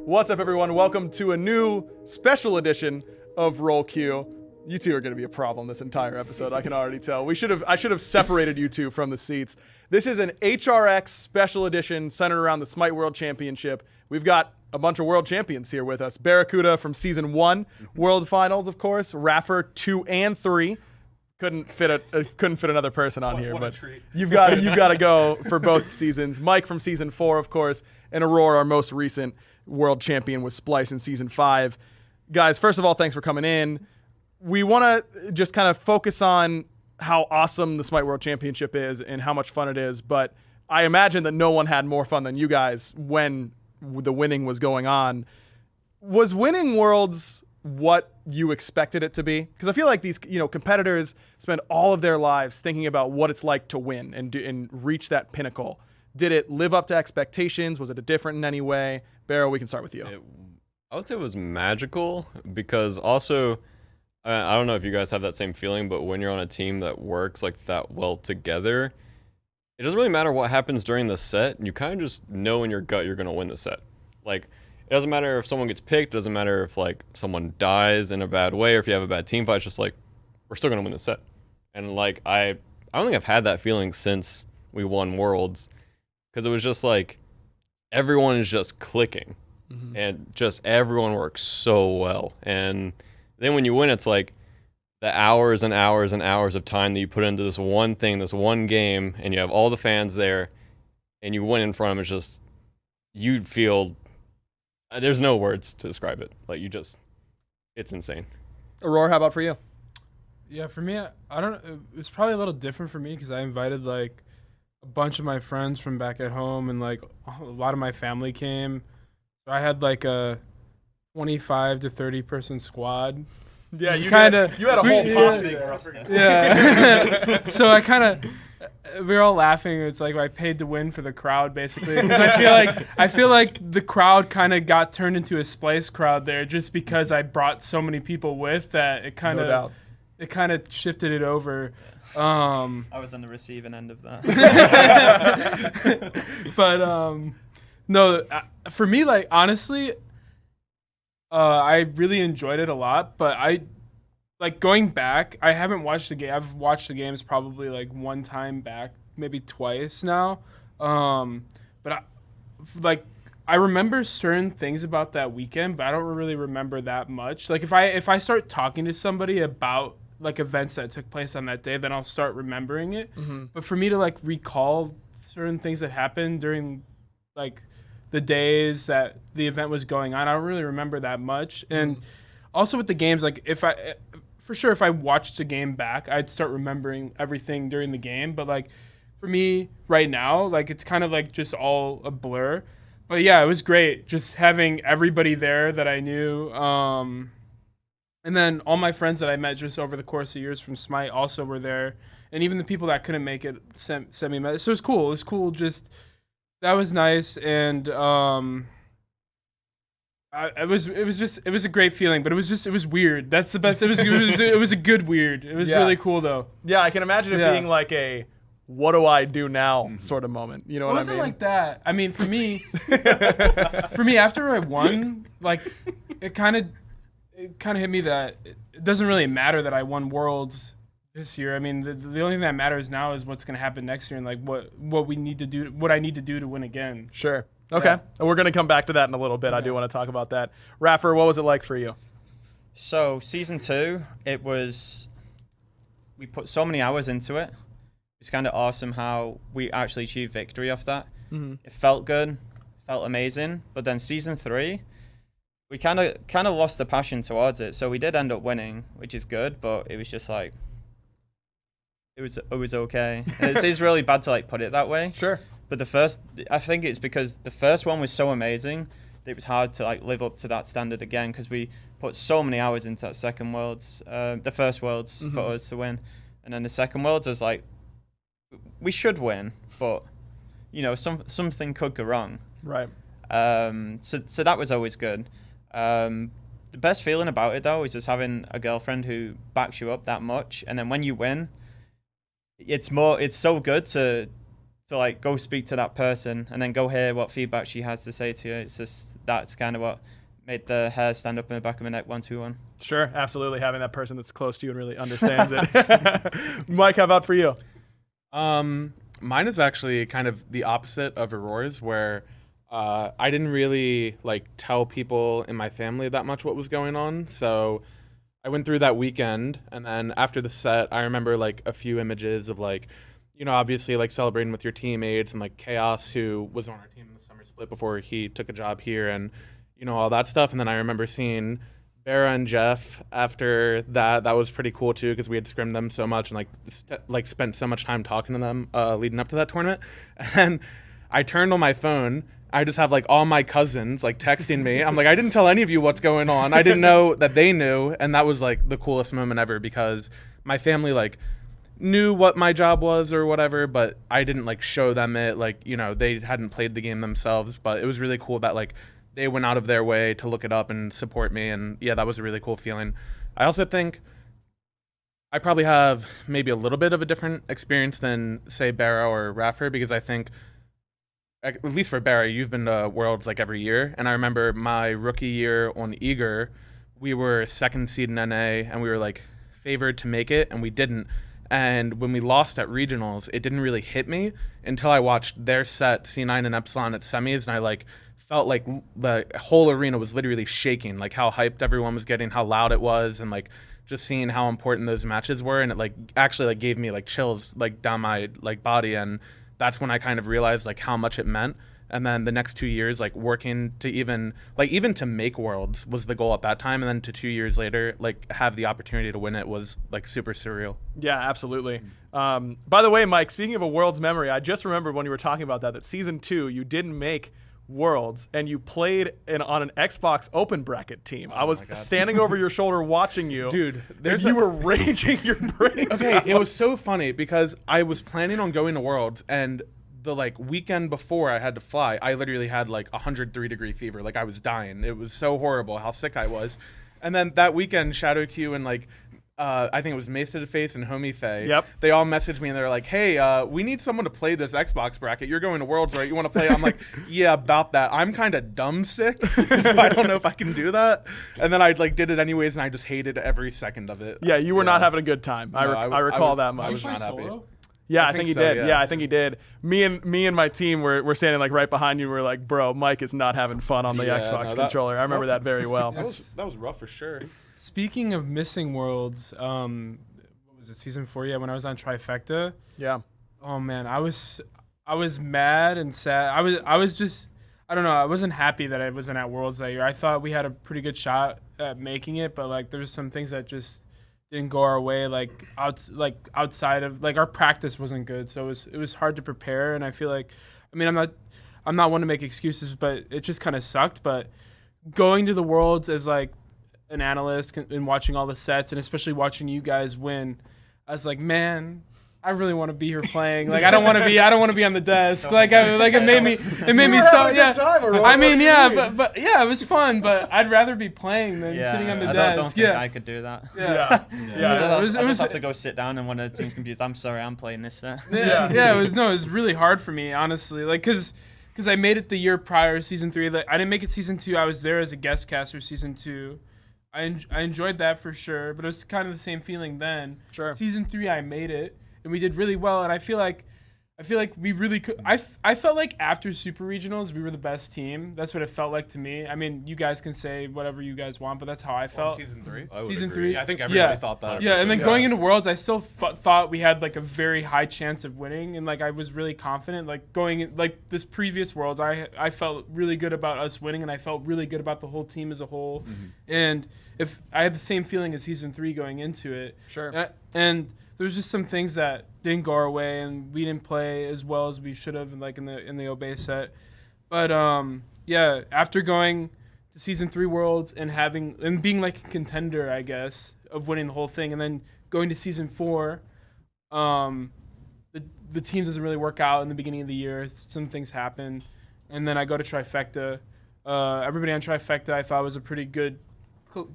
What's up, everyone? Welcome to a new special edition of Roll Q. You two are going to be a problem this entire episode. I can already tell. I should have separated you two from the seats. This is an HRX special edition centered around the SMITE World Championship. We've got a bunch of world champions here with us. BaRRaCCuDDa from season 1, World Finals, of course. iRaffer 2 and 3. Couldn't fit another person on here, but you've got to go for both seasons. Mike from season 4, of course, and Aror, our most recent world champion with Splice in season 5. Guys, first of all, thanks for coming in. We want to just kind of focus on how awesome the SMITE World Championship is and how much fun it is, but I imagine that no one had more fun than you guys when the winning was going on. Was winning Worlds what you expected it to be? Because I feel like these competitors spend all of their lives thinking about what it's like to win and reach that pinnacle. Did it live up to expectations? Was it different in any way? BaRRa, we can start with you. I would say it was magical because also, I don't know if you guys have that same feeling, but when you're on a team that works like that well together, it doesn't really matter what happens during the set. You kind of just know in your gut you're going to win the set. Like, it doesn't matter if someone gets picked. It doesn't matter if like someone dies in a bad way or if you have a bad team fight. It's just like, we're still going to win the set. And like, I don't think I've had that feeling since we won Worlds, because it was just like, everyone is just clicking. Mm-hmm. And just everyone works so well. And then when you win, it's like the hours and hours and hours of time that you put into this one thing, this one game, and you have all the fans there, and you win in front of them. It's just, you feel, there's no words to describe it. Like, it's insane. Aror, how about for you? Yeah, for me, I don't know. It's probably a little different for me because I invited like a bunch of my friends from back at home, and like a lot of my family came. So I had like a 25 to 30 person squad. Yeah, you had a whole posse. Yeah. So I kind of, we were all laughing. It's like I paid to win for the crowd, basically. Because I feel like the crowd kind of got turned into a Splice crowd there, just because I brought so many people with that. It kind of shifted it over. I was on the receiving end of that. But no, for me, like, honestly, I really enjoyed it a lot. But I, like, going back, I haven't watched the game. I've watched the games probably like one time back, maybe twice now. But I remember certain things about that weekend, but I don't really remember that much. Like, if I start talking to somebody about like events that took place on that day, then I'll start remembering it. Mm-hmm. But for me to like recall certain things that happened during like the days that the event was going on, I don't really remember that much. And also with the games, like if I watched the game back, I'd start remembering everything during the game. But like for me right now, like it's kind of like just all a blur. But yeah, it was great just having everybody there that I knew. And then all my friends that I met just over the course of years from SMITE also were there. And even the people that couldn't make it sent me messages. So it was cool. It was cool. Just, that was nice. And it was a great feeling, but it was weird. That's the best. It was a good weird. It was really cool though. Yeah, I can imagine it being like a, what do I do now sort of moment. You know what I mean? It wasn't like that. I mean, for me, after I won, like it kind of hit me that it doesn't really matter that I won Worlds this year. I mean, the only thing that matters now is what's going to happen next year and like what we need to do, what I need to do to win again. Sure. Okay. Yeah. And we're going to come back to that in a little bit. Yeah. I do want to talk about that. iRaffer, what was it like for you? So season 2, we put so many hours into it. It's kind of awesome how we actually achieved victory off that. Mm-hmm. It felt good, felt amazing. But then season 3, we kind of lost the passion towards it. So we did end up winning, which is good, but it was just like, it was okay. It's really bad to like put it that way. Sure. But I think it's because the first one was so amazing that it was hard to like live up to that standard again, because we put so many hours into that second Worlds, the first Worlds for us to win. And then the second Worlds was like, we should win, but something could go wrong. Right. So that was always good. The best feeling about it though is just having a girlfriend who backs you up that much, and then when you win, it's so good to to like go speak to that person and then go hear what feedback she has to say to you. It's just that's kind of what made the hair stand up in the back of my neck 1-2-1. Sure, absolutely. Having that person that's close to you and really understands it. Mike, how about for you? Mine is actually kind of the opposite of Aror's, where I didn't really like tell people in my family that much what was going on. So I went through that weekend, and then after the set, I remember like a few images of like, you know, obviously like celebrating with your teammates and like Chaos, who was on our team in the summer split before he took a job here, and you know, all that stuff. And then I remember seeing BaRRa and Jeff after that. That was pretty cool too, because we had scrimmed them so much and like spent so much time talking to them leading up to that tournament. And I turned on my phone. I just have like all my cousins like texting me. I'm like, I didn't tell any of you what's going on. I didn't know that they knew. And that was like the coolest moment ever, because my family like knew what my job was or whatever, but I didn't like show them it. Like, you know, they hadn't played the game themselves, but it was really cool that like they went out of their way to look it up and support me. And yeah, that was a really cool feeling. I also think I probably have maybe a little bit of a different experience than say BaRRa or iRaffer, because I think at least for BaRRa, you've been to Worlds like every year. And I remember my rookie year on Eager, we were second seed in NA and we were like favored to make it, and we didn't. And when we lost at regionals, it didn't really hit me until I watched their set, C9 and Epsilon at semis, and I like felt like the whole arena was literally shaking, like how hyped everyone was getting, how loud it was, and like just seeing how important those matches were. And it like actually like gave me like chills like down my like body, and that's when I kind of realized like how much it meant. And then the next 2 years, like working to even to make Worlds was the goal at that time. And then to 2 years later, like have the opportunity to win it was like super surreal. Yeah, absolutely. By the way, Mike, speaking of a Worlds memory, I just remembered when you were talking about that season 2, you didn't make Worlds and you played on an Xbox open bracket team. I was standing over your shoulder watching you. Dude, you were raging your brains out. It was so funny because I was planning on going to Worlds, and the like weekend before I had to fly, I literally had like 103-degree fever. Like I was dying. It was so horrible how sick I was. And then that weekend, Shadow Q and like I think it was Mesa to Face and Homie Faye. Yep. They all messaged me and they're like, hey, we need someone to play this Xbox bracket. You're going to Worlds, right? You want to play? I'm like, yeah, about that. I'm kind of dumb sick, so I don't know if I can do that. And then I like did it anyways, and I just hated every second of it. Yeah, you were not having a good time. No, I recall that much. I was not happy. Yeah, I think he so, did. yeah. Yeah, I think he did. Me and my team were standing like right behind you. We're like, bro, Mike is not having fun on the Xbox controller. I remember that very well. That was rough for sure. Speaking of missing Worlds, what was it, season 4? Yeah, when I was on Trifecta. Yeah. Oh man, I was mad and sad. I was just, I don't know. I wasn't happy that I wasn't at Worlds that year. I thought we had a pretty good shot at making it, but like there was some things that just didn't go our way. Like outside of like our practice wasn't good, so it was hard to prepare. And I feel like, I mean, I'm not one to make excuses, but it just kind of sucked. But going to the Worlds as like an analyst and watching all the sets, and especially watching you guys win, I was like, man, I really want to be here playing. Like I don't want to be on the desk. It made me so yeah. I mean yeah, but yeah, it was fun. But I'd rather be playing than sitting on the desk. I don't think I could do that. Yeah. I just have to go sit down and one of the team's confused. I'm sorry, I'm playing this set. Yeah. It was really hard for me, honestly. Like because I made it the year prior, season 3. Like I didn't make it season 2. I was there as a guest caster season 2. I enjoyed that for sure, but it was kind of the same feeling then. Sure. Season 3, I made it, and we did really well, and I feel like we really could. I felt like after Super Regionals, we were the best team. That's what it felt like to me. I mean, you guys can say whatever you guys want, but that's how I felt. Season 3? Season 3. Yeah, I think everybody thought that. Yeah, and then going into Worlds, I still thought we had like a very high chance of winning, and like I was really confident. Like going in, like this previous Worlds, I felt really good about us winning, and I felt really good about the whole team as a whole. Mm-hmm. And if I had the same feeling as season 3 going into it, sure. And there's just some things that didn't go our way, and we didn't play as well as we should have, like in the Obey set. But yeah, after going to season 3 Worlds and being like a contender, I guess, of winning the whole thing, and then going to season 4, the team doesn't really work out in the beginning of the year. Some things happen, and then I go to Trifecta. Everybody on Trifecta I thought was a pretty good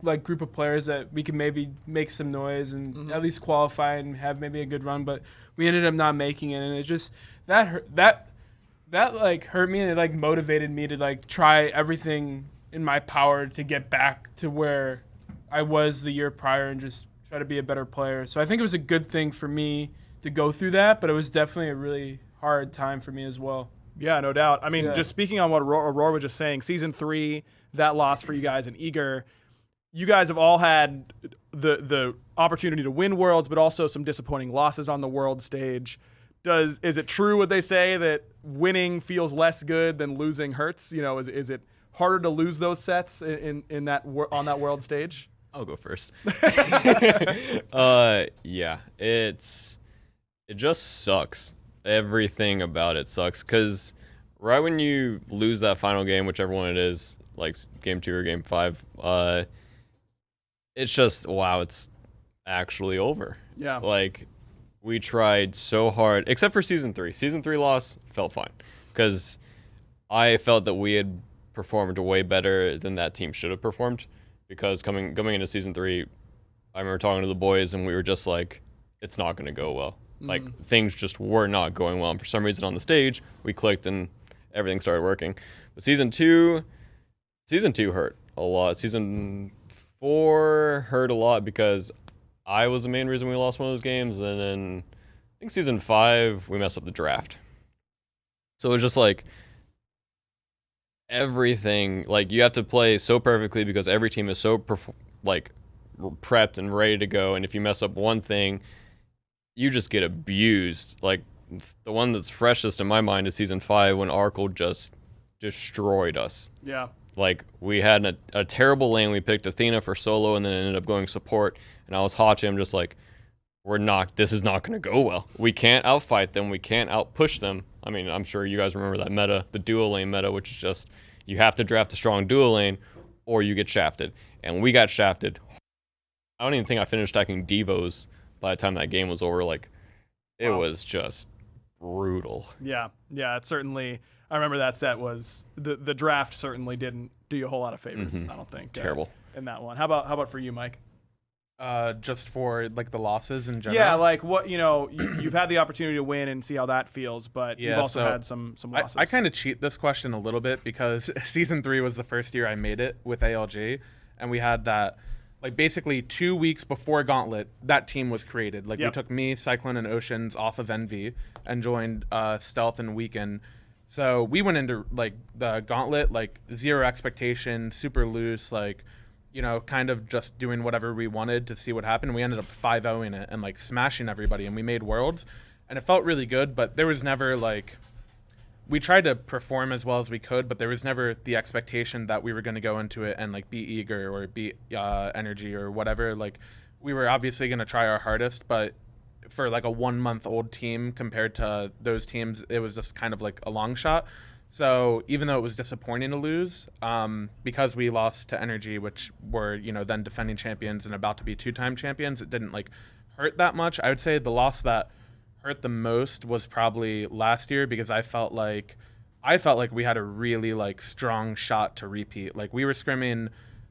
like group of players that we could maybe make some noise and at least qualify and have maybe a good run, but we ended up not making it, and it just that like hurt me, and it like motivated me to like try everything in my power to get back to where I was the year prior and just try to be a better player. So I think it was a good thing for me to go through that, but it was definitely a really hard time for me as well. Yeah, no doubt. I mean, just speaking on what Aurora was just saying, season 3, that loss for you guys in Eager, you guys have all had the opportunity to win Worlds, but also some disappointing losses on the World stage. Is it true what they say that winning feels less good than losing hurts? You know, is it harder to lose those sets on that World stage? I'll go first. Yeah, it just sucks. Everything about it sucks, because right when you lose that final game, whichever one it is, like game 2 or game 5, it's just, wow, it's actually over. Yeah. Like, we tried so hard, except for season 3. Season 3 loss felt fine, because I felt that we had performed way better than that team should have performed, because coming into season 3, I remember talking to the boys, and we were just like, it's not going to go well. Like, things just were not going well. And for some reason on the stage, we clicked and everything started working. But season 2 hurt a lot. Season 4 hurt a lot because I was the main reason we lost one of those games. And then I think season 5, we messed up the draft. So it was just like everything, like you have to play so perfectly because every team is so prepped and ready to go. And if you mess up one thing, you just get abused. Like, the one that's freshest in my mind is season 5 when Aror just destroyed us. Yeah. Like, we had a terrible lane. We picked Athena for solo and then ended up going support. And I was watching him just like, this is not going to go well. We can't outfight them. We can't outpush them. I mean, I'm sure you guys remember that meta, the dual lane meta, which is just, you have to draft a strong dual lane or you get shafted. And we got shafted. I don't even think I finished stacking Devos by the time that game was over. Like, it was just brutal. Yeah, it certainly. I remember that set was the draft certainly didn't do you a whole lot of favors. I don't think. Terrible in that one. How about for you, Mike? Just for like the losses in general. Yeah, like what you've had the opportunity to win and see how that feels, but you've also had some losses. I kind of cheat this question a little bit because season 3 was the first year I made it with ALG, and we had that. Like, basically 2 weeks before Gauntlet, that team was created. Like, we took me, Cyclone, and Oceans off of NV and joined Stealth and Weekend. So we went into, like, the Gauntlet, like, zero expectation, super loose, like, kind of just doing whatever we wanted to see what happened. We ended up 5-0-ing it and, like, smashing everybody. And we made Worlds. And it felt really good, but there was never, like... We tried to perform as well as we could, but there was never the expectation that we were going to go into it and like be Eager or be Energy or whatever. Like, we were obviously going to try our hardest, but for like a 1-month-old team compared to those teams, it was just kind of like a long shot. So even though it was disappointing to lose, because we lost to Energy, which were then defending champions and about to be 2-time champions, it didn't like hurt that much. I would say the loss that hurt the most was probably last year, because I felt like we had a really like strong shot to repeat. Like, we were scrimming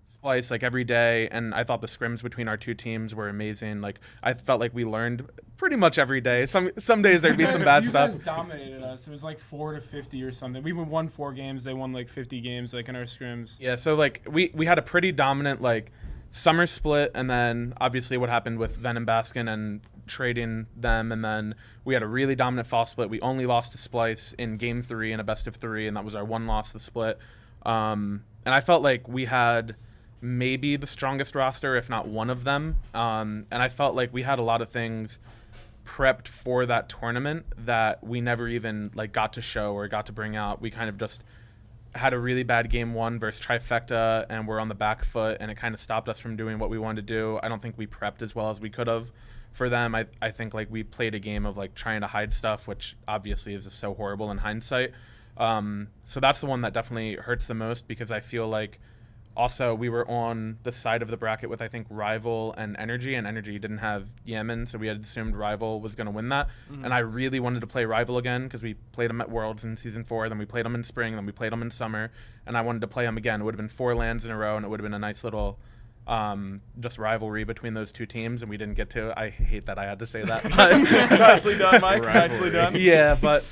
Splice like every day, and I thought the scrims between our two teams were amazing. Like, I felt like we learned pretty much every day. Some days there'd be some bad stuff. You guys dominated us. It was like 4-50 or something. We won 4 games. They won like 50 games like in our scrims. Yeah, so like we had a pretty dominant like summer split, and then obviously what happened with Venom Baskin and trading them, and then we had a really dominant fall split. We only lost to Splice in game 3 in a best of 3, and that was our one loss to the split. And I felt like we had maybe the strongest roster, if not one of them. And I felt like we had a lot of things prepped for that tournament that we never even like got to show or got to bring out. We kind of just had a really bad game 1 versus Trifecta, and we're on the back foot, and it kind of stopped us from doing what we wanted to do. I don't think we prepped as well as we could have for them. I think like we played a game of like trying to hide stuff, which obviously is just so horrible in hindsight. So that's the one that definitely hurts the most, because I feel like also we were on the side of the bracket with I think Rival and Energy didn't have Yemen, so we had assumed Rival was going to win that. And I really wanted to play Rival again because we played them at Worlds in season 4, then we played them in spring, then we played them in summer, and I wanted to play them again. It would have been 4 lands in a row, and it would have been a nice little just rivalry between those two teams, and we didn't get to. I hate that I had to say that. But Nicely done, Mike. Nicely done. yeah, but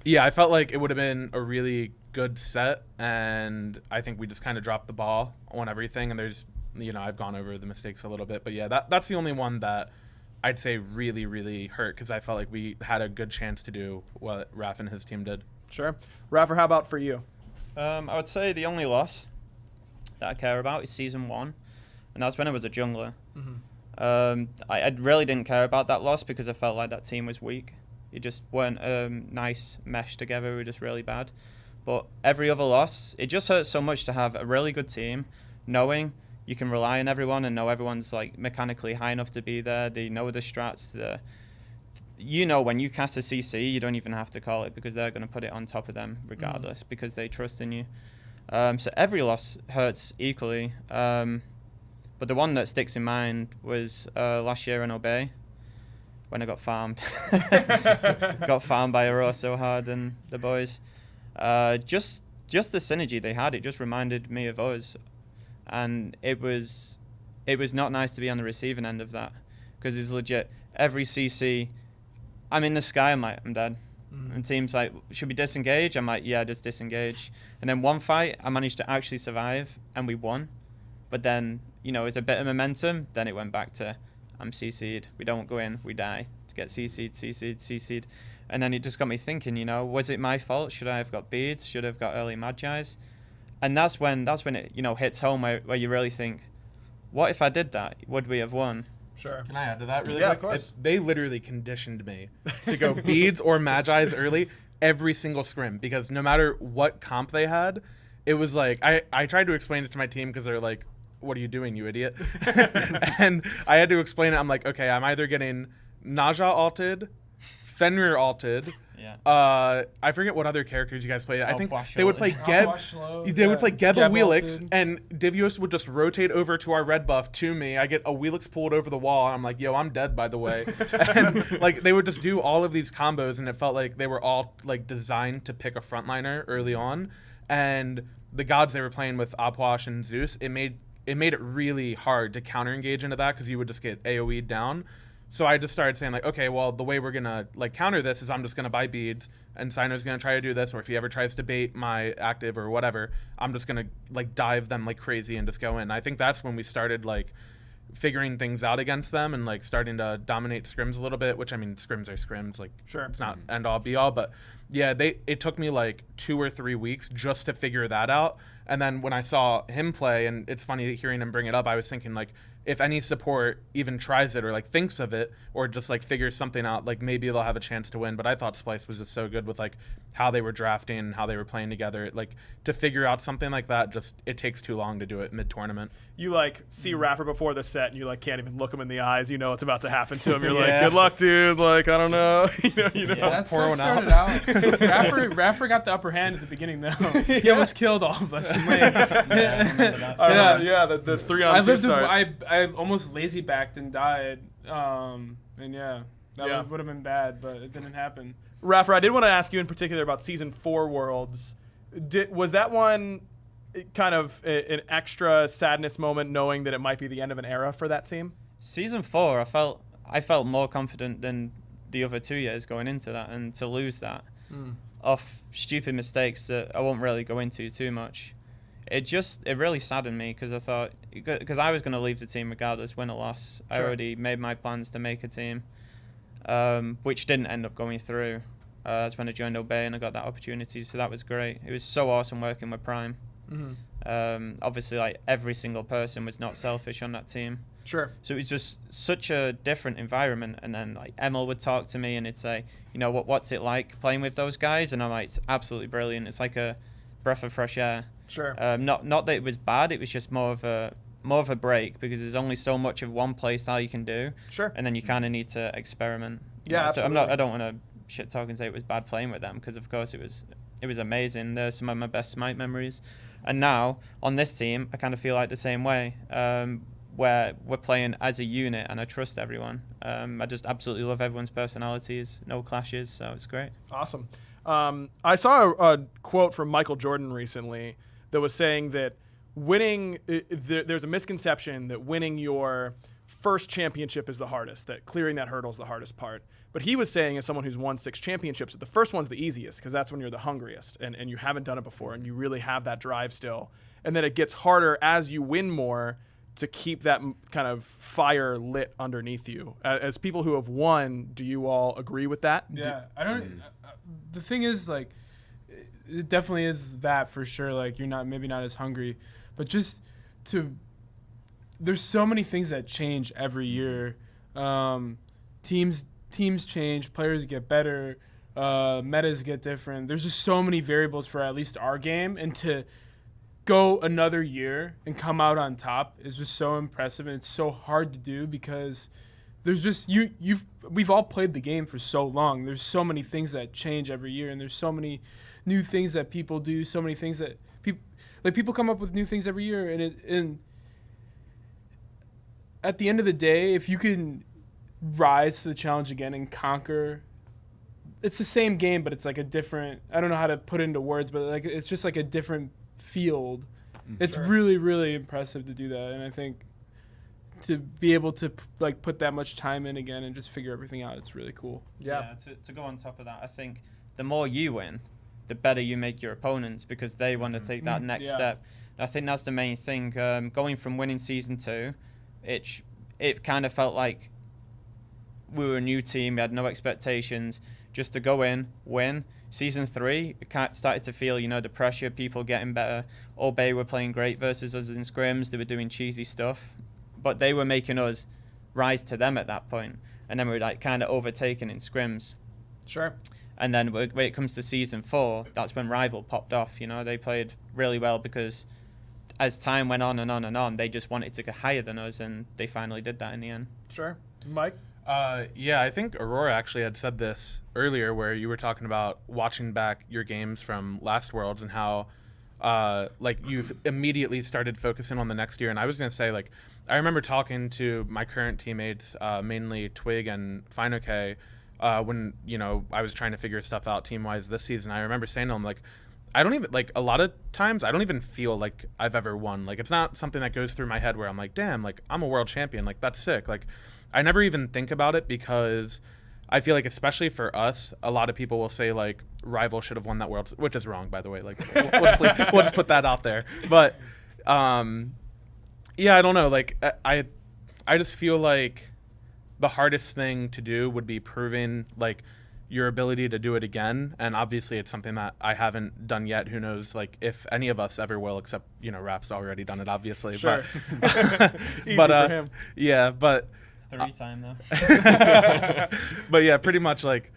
yeah, I felt like it would have been a really good set, and I think we just kind of dropped the ball on everything. And there's, I've gone over the mistakes a little bit, but yeah, that's the only one that I'd say really, really hurt, because I felt like we had a good chance to do what Raph and his team did. Sure. Raffer, how about for you? I would say the only loss that I care about is season 1, and that's when I was a jungler. I really didn't care about that loss because I felt like that team was weak. It just weren't nice mesh together. We were just really bad. But every other loss, it just hurts so much to have a really good team, knowing you can rely on everyone and know everyone's like mechanically high enough to be there. They know the strats. When you cast a CC, you don't even have to call it because they're going to put it on top of them regardless because they trust in you. So every loss hurts equally. But the one that sticks in mind was last year in Obey when I got farmed. Got farmed by Aror so hard and the boys. Just the synergy they had, it just reminded me of us. And it was not nice to be on the receiving end of that because it's legit. Every CC, I'm in the sky, I'm dead. And teams like, should we disengage? I'm like, yeah, just disengage. And then one fight, I managed to actually survive and we won. But then, it's a bit of momentum. Then it went back to, I'm CC'd. We don't go in, we die. To get CC'd. And then it just got me thinking, was it my fault? Should I have got beads? Should I have got early Magi's? And that's when it, hits home where you really think, what if I did that? Would we have won? Sure. Can I add to that really Yeah, quick? of course. They literally conditioned me to go beads or Magi's early every single scrim, because no matter what comp they had, it was like, I tried to explain it to my team because they're like, what are you doing, you idiot? And I had to explain it. I'm like, okay, I'm either getting Naja alted, Fenrir alted. Yeah. I forget what other characters you guys play. I think Bosch they would play Geb. They would play Geb a Geb Wheelix, ulted. and Divios would just rotate over to our red buff to me. I get a Wheelix pulled over the wall, and I'm like, yo, I'm dead, by the way. And like they would just do all of these combos, and it felt like they were all like designed to pick a frontliner early on. And the gods they were playing with, Apwash and Zeus, it made it really hard to counter engage into that because you would just get AoE'd down. So I just started saying like, okay, well, the way we're gonna like counter this is I'm just gonna buy beads, and Sino's gonna try to do this, or if he ever tries to bait my active or whatever, I'm just gonna like dive them like crazy and just go in. I think that's when we started like figuring things out against them and like starting to dominate scrims a little bit. Which I mean, scrims are scrims, like Sure. it's not end all be all, but yeah, it took me like 2 or 3 weeks just to figure that out. And then when I saw him play, and it's funny hearing him bring it up, I was thinking like, if any support even tries it or like thinks of it or just like figures something out, like maybe they'll have a chance to win. But I thought Splice was just so good with like how they were drafting and how they were playing together. Like to figure out something like that, just it takes too long to do it mid-tournament. You like see Raffer before the set and you like can't even look him in the eyes. You know what's about to happen to him. You're like, Yeah. good luck, dude. Like, I don't know. you know. Yeah, that's pour how it one started out. Raffer got the upper hand at the beginning, though. He almost killed all of us. Yeah, the 3-on-2 start. I almost lazy backed and died. And yeah, that would have been bad, but it didn't happen. Raffer, I did want to ask you in particular about Season 4 Worlds. Was that one kind of an extra sadness moment knowing that it might be the end of an era for that team? Season 4, I felt more confident than the other 2 years going into that, and to lose that off stupid mistakes that I won't really go into too much. It really saddened me because I thought, because I was going to leave the team regardless, win or loss. Sure. I already made my plans to make a team, which didn't end up going through. That's when I joined Obey and I got that opportunity, so that was great. It was so awesome working with Prime. Obviously, like every single person was not selfish on that team. Sure. So it was just such a different environment. And then like Emil would talk to me and he'd say, what's it like playing with those guys? And I'm like, it's absolutely brilliant. It's like a breath of fresh air. Sure. Not that it was bad. It was just more of a break because there's only so much of one play style you can do. Sure. And then you kind of need to experiment. Yeah, So absolutely. I don't want to shit talk and say it was bad playing with them because of course it was amazing. They're some of my best Smite memories. And now on this team, I kind of feel like the same way. Where we're playing as a unit and I trust everyone. I just absolutely love everyone's personalities, no clashes, so it's great. Awesome. I saw a quote from Michael Jordan recently that was saying that there's a misconception that winning your first championship is the hardest, that clearing that hurdle is the hardest part. But he was saying, as someone who's won 6 championships, that the first one's the easiest because that's when you're the hungriest and you haven't done it before and you really have that drive still. And then it gets harder as you win more to keep that kind of fire lit underneath you. As people who have won, do you all agree with that? Yeah, I don't. The thing is, like, it definitely is that for sure. Like, you're maybe not as hungry, but just there's so many things that change every year. Teams change, players get better, metas get different. There's just so many variables for at least our game, and to go another year and come out on top is just so impressive, and it's so hard to do because there's just we've all played the game for so long. There's so many things that change every year, and there's so many new things that people do, so many things that people come up with new things every year, and at the end of the day, if you can rise to the challenge again and conquer, it's the same game, but it's like a different, I don't know how to put it into words, but like it's just like a different field. It's really, really impressive to do that, and I think to be able to like put that much time in again and just figure everything out, it's really cool. Yeah, to go on top of that, I think the more you win, the better you make your opponents because they want to take that next step. And I think that's the main thing. Going from winning season 2, it kind of felt like we were a new team. We had no expectations. Just to go in, win. Season 3, it started to feel, the pressure, people getting better. Bay were playing great versus us in scrims. They were doing cheesy stuff. But they were making us rise to them at that point. And then we were like kind of overtaken in scrims. Sure. And then when it comes to season 4, that's when Rival popped off. They played really well because as time went on and on and on, they just wanted to go higher than us, and they finally did that in the end. Sure. Mike? Yeah, I think Aurora actually had said this earlier where you were talking about watching back your games from last Worlds and how like you've immediately started focusing on the next year. And I was going to say, like, I remember talking to my current teammates, mainly Twig and FinoK, when, I was trying to figure stuff out team-wise this season. I remember saying to them, like, I don't even, like, a lot of times I don't even feel like I've ever won. Like, it's not something that goes through my head where I'm like, damn, like, I'm a world champion. Like, that's sick. Like, I never even think about it because I feel like, especially for us, a lot of people will say, like, Rival should have won that world, which is wrong, by the way. Like, we'll just put that out there. But, yeah, I don't know. Like, I just feel like the hardest thing to do would be proving, like, your ability to do it again. And obviously it's something that I haven't done yet. Who knows, like, if any of us ever will, except, Raph's already done it, obviously. Sure. Easy But, for him. Yeah, but 3 time though. but yeah, pretty much, like,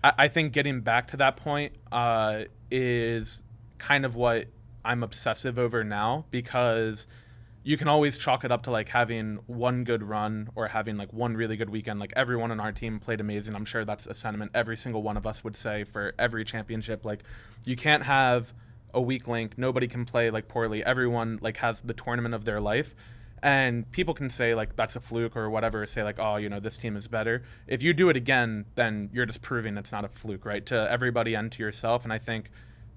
I think getting back to that point is kind of what I'm obsessive over now, because you can always chalk it up to, like, having one good run or having, like, one really good weekend. Like, everyone on our team played amazing. I'm sure that's a sentiment every single one of us would say for every championship. Like, you can't have a weak link. Nobody can play, like, poorly. Everyone, like, has the tournament of their life. And people can say, like, that's a fluke or whatever, say, like, oh, this team is better. If you do it again, then you're just proving it's not a fluke, right? To everybody and to yourself. And I think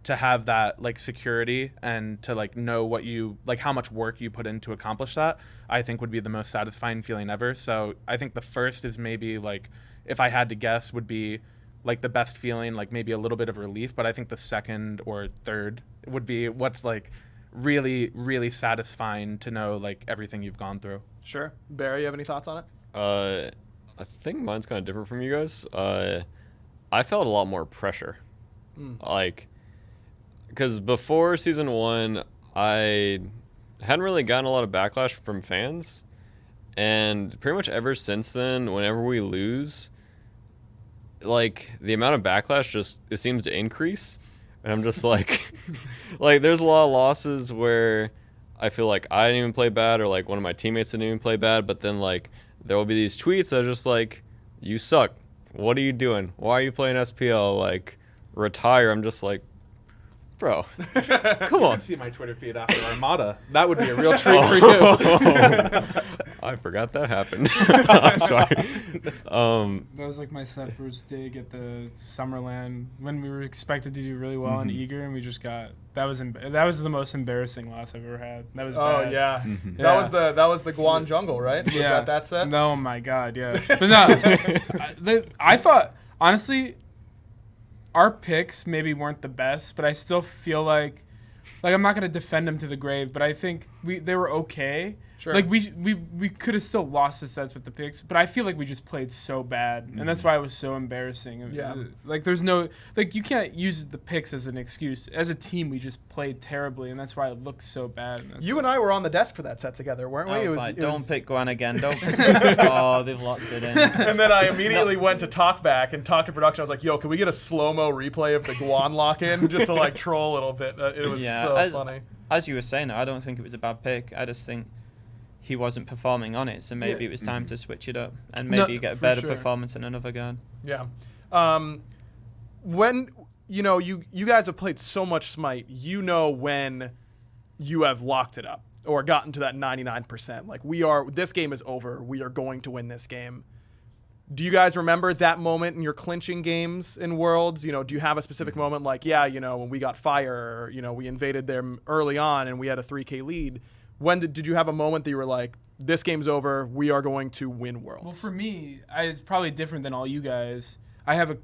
to have that, like, security and to, like, know what you, like, how much work you put in to accomplish that, I think would be the most satisfying feeling ever. So I think the first is maybe, like, if I had to guess, would be, like, the best feeling, like, maybe a little bit of relief. But I think the second or third would be what's, like, really, really satisfying to know, like, everything you've gone through. Sure. Barry, you have any thoughts on it? I think mine's kind of different from you guys. I felt a lot more pressure. Like, because before season 1, I hadn't really gotten a lot of backlash from fans. And pretty much ever since then, whenever we lose, like, the amount of backlash it seems to increase. And I'm just like, like, there's a lot of losses where I feel like I didn't even play bad, or, like, one of my teammates didn't even play bad. But then, like, there will be these tweets that are just like, you suck. What are you doing? Why are you playing SPL? Like, retire. I'm just like, Bro, come You on. should see my Twitter feed after Armada. That would be a real treat for you. I forgot that happened. I'm sorry. That was like my first dig at the Summerland when we were expected to do really well and eager, and we just got that was the most embarrassing loss I've ever had. That was Oh bad. yeah. Yeah. That was the Guan Jungle, right? Was Yeah. that set? Oh my god, yeah. But no, I thought honestly, our picks maybe weren't the best, but I still feel like I'm not gonna defend them to the grave, but I think they were okay. Sure. Like we could have still lost the sets with the picks, but I feel like we just played so bad, and that's why it was so embarrassing. Yeah. Like there's no you can't use the picks as an excuse. As a team, we just played terribly, and that's why it looked so bad. You and I were on the desk for that set together, weren't we? I was It like, it don't was- pick Gwen again. Don't pick Oh, they've locked it in. And then I immediately went to talk back and talk to production. I was like, "Yo, can we get a slow-mo replay of the Guan lock-in just to like troll a little bit?" It was so funny. As you were saying, I don't think it was a bad pick. I just think he wasn't performing on it, so maybe it was time to switch it up and maybe get a for better sure. performance in another guard. Yeah. When you guys have played so much Smite, you know when you have locked it up or gotten to that 99%. Like this game is over. We are going to win this game. Do you guys remember that moment in your clinching games in Worlds? Do you have a specific moment like, when we got fire, or, we invaded them early on and we had a 3K lead? When did you have a moment that you were like, this game's over, we are going to win Worlds? Well, for me, it's probably different than all you guys. I have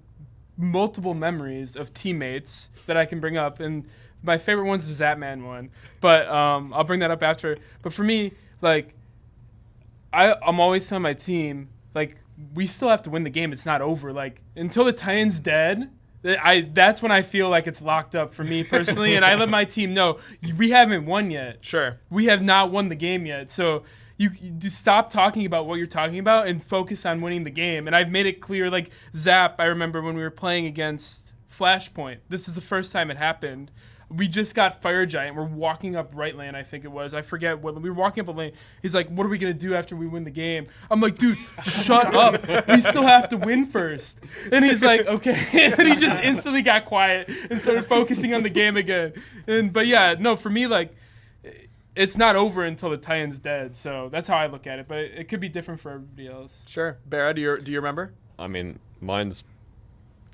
multiple memories of teammates that I can bring up, and my favorite one's the Zapman one. But I'll bring that up after. But for me, like, I'm always telling my team, like, we still have to win the game. It's not over. Like, until the Titan's dead, that's when I feel like it's locked up for me personally, and I let my team know we haven't won yet. Sure. We have not won the game yet. So you just stop talking about what you're talking about and focus on winning the game. And I've made it clear, like Zap, I remember when we were playing against Flashpoint. This is the first time it happened. We just got Fire Giant. We're walking up right lane, I think it was. I forget what. We were walking up a lane. He's like, what are we going to do after we win the game? I'm like, dude, shut up. We still have to win first. And he's like, okay. And he just instantly got quiet and started focusing on the game again. But yeah, no, for me, like, it's not over until the Titan's dead. So that's how I look at it. But it could be different for everybody else. Sure. Barra, do you remember? I mean, mine's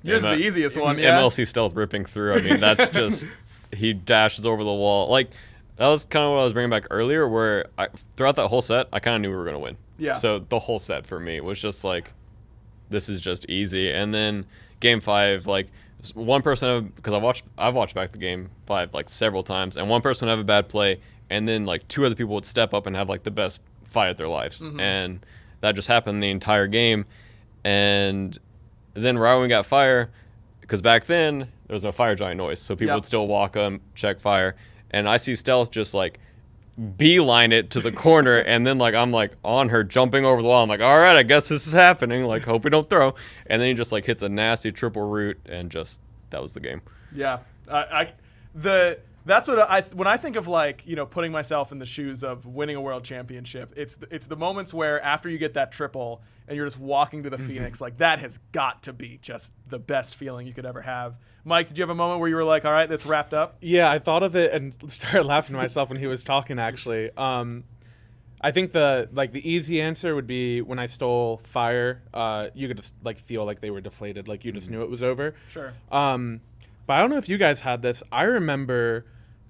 Yours is the easiest one, yeah. MLC stealth ripping through. I mean, that's just he dashes over the wall. Like that was kind of what I was bringing back earlier, where throughout that whole set, I kind of knew we were gonna win. Yeah. So the whole set for me was just like, this is just easy. And then game 5, like one person, because I've watched back the game 5 like several times, and one person would have a bad play, and then like 2 other people would step up and have like the best fight of their lives, and that just happened the entire game. And then right when we got fire, because back then there was no Fire Giant noise, so people would still walk up, check fire, and I see Stealth just like beeline it to the corner, and then like I'm like on her jumping over the wall. I'm like, all right, I guess this is happening. Like, hope we don't throw. And then he just like hits a nasty triple root, and just that was the game. Yeah, that's what when I think of like putting myself in the shoes of winning a world championship. It's the moments where after you get that triple and you're just walking to the Phoenix, like that has got to be just the best feeling you could ever have. Mike, did you have a moment where you were like, all right, that's wrapped up? Yeah, I thought of it and started laughing to myself when he was talking. Actually, I think the easy answer would be when I stole fire. You could just like feel like they were deflated, like you just knew it was over. Sure. But I don't know if you guys had this. I remember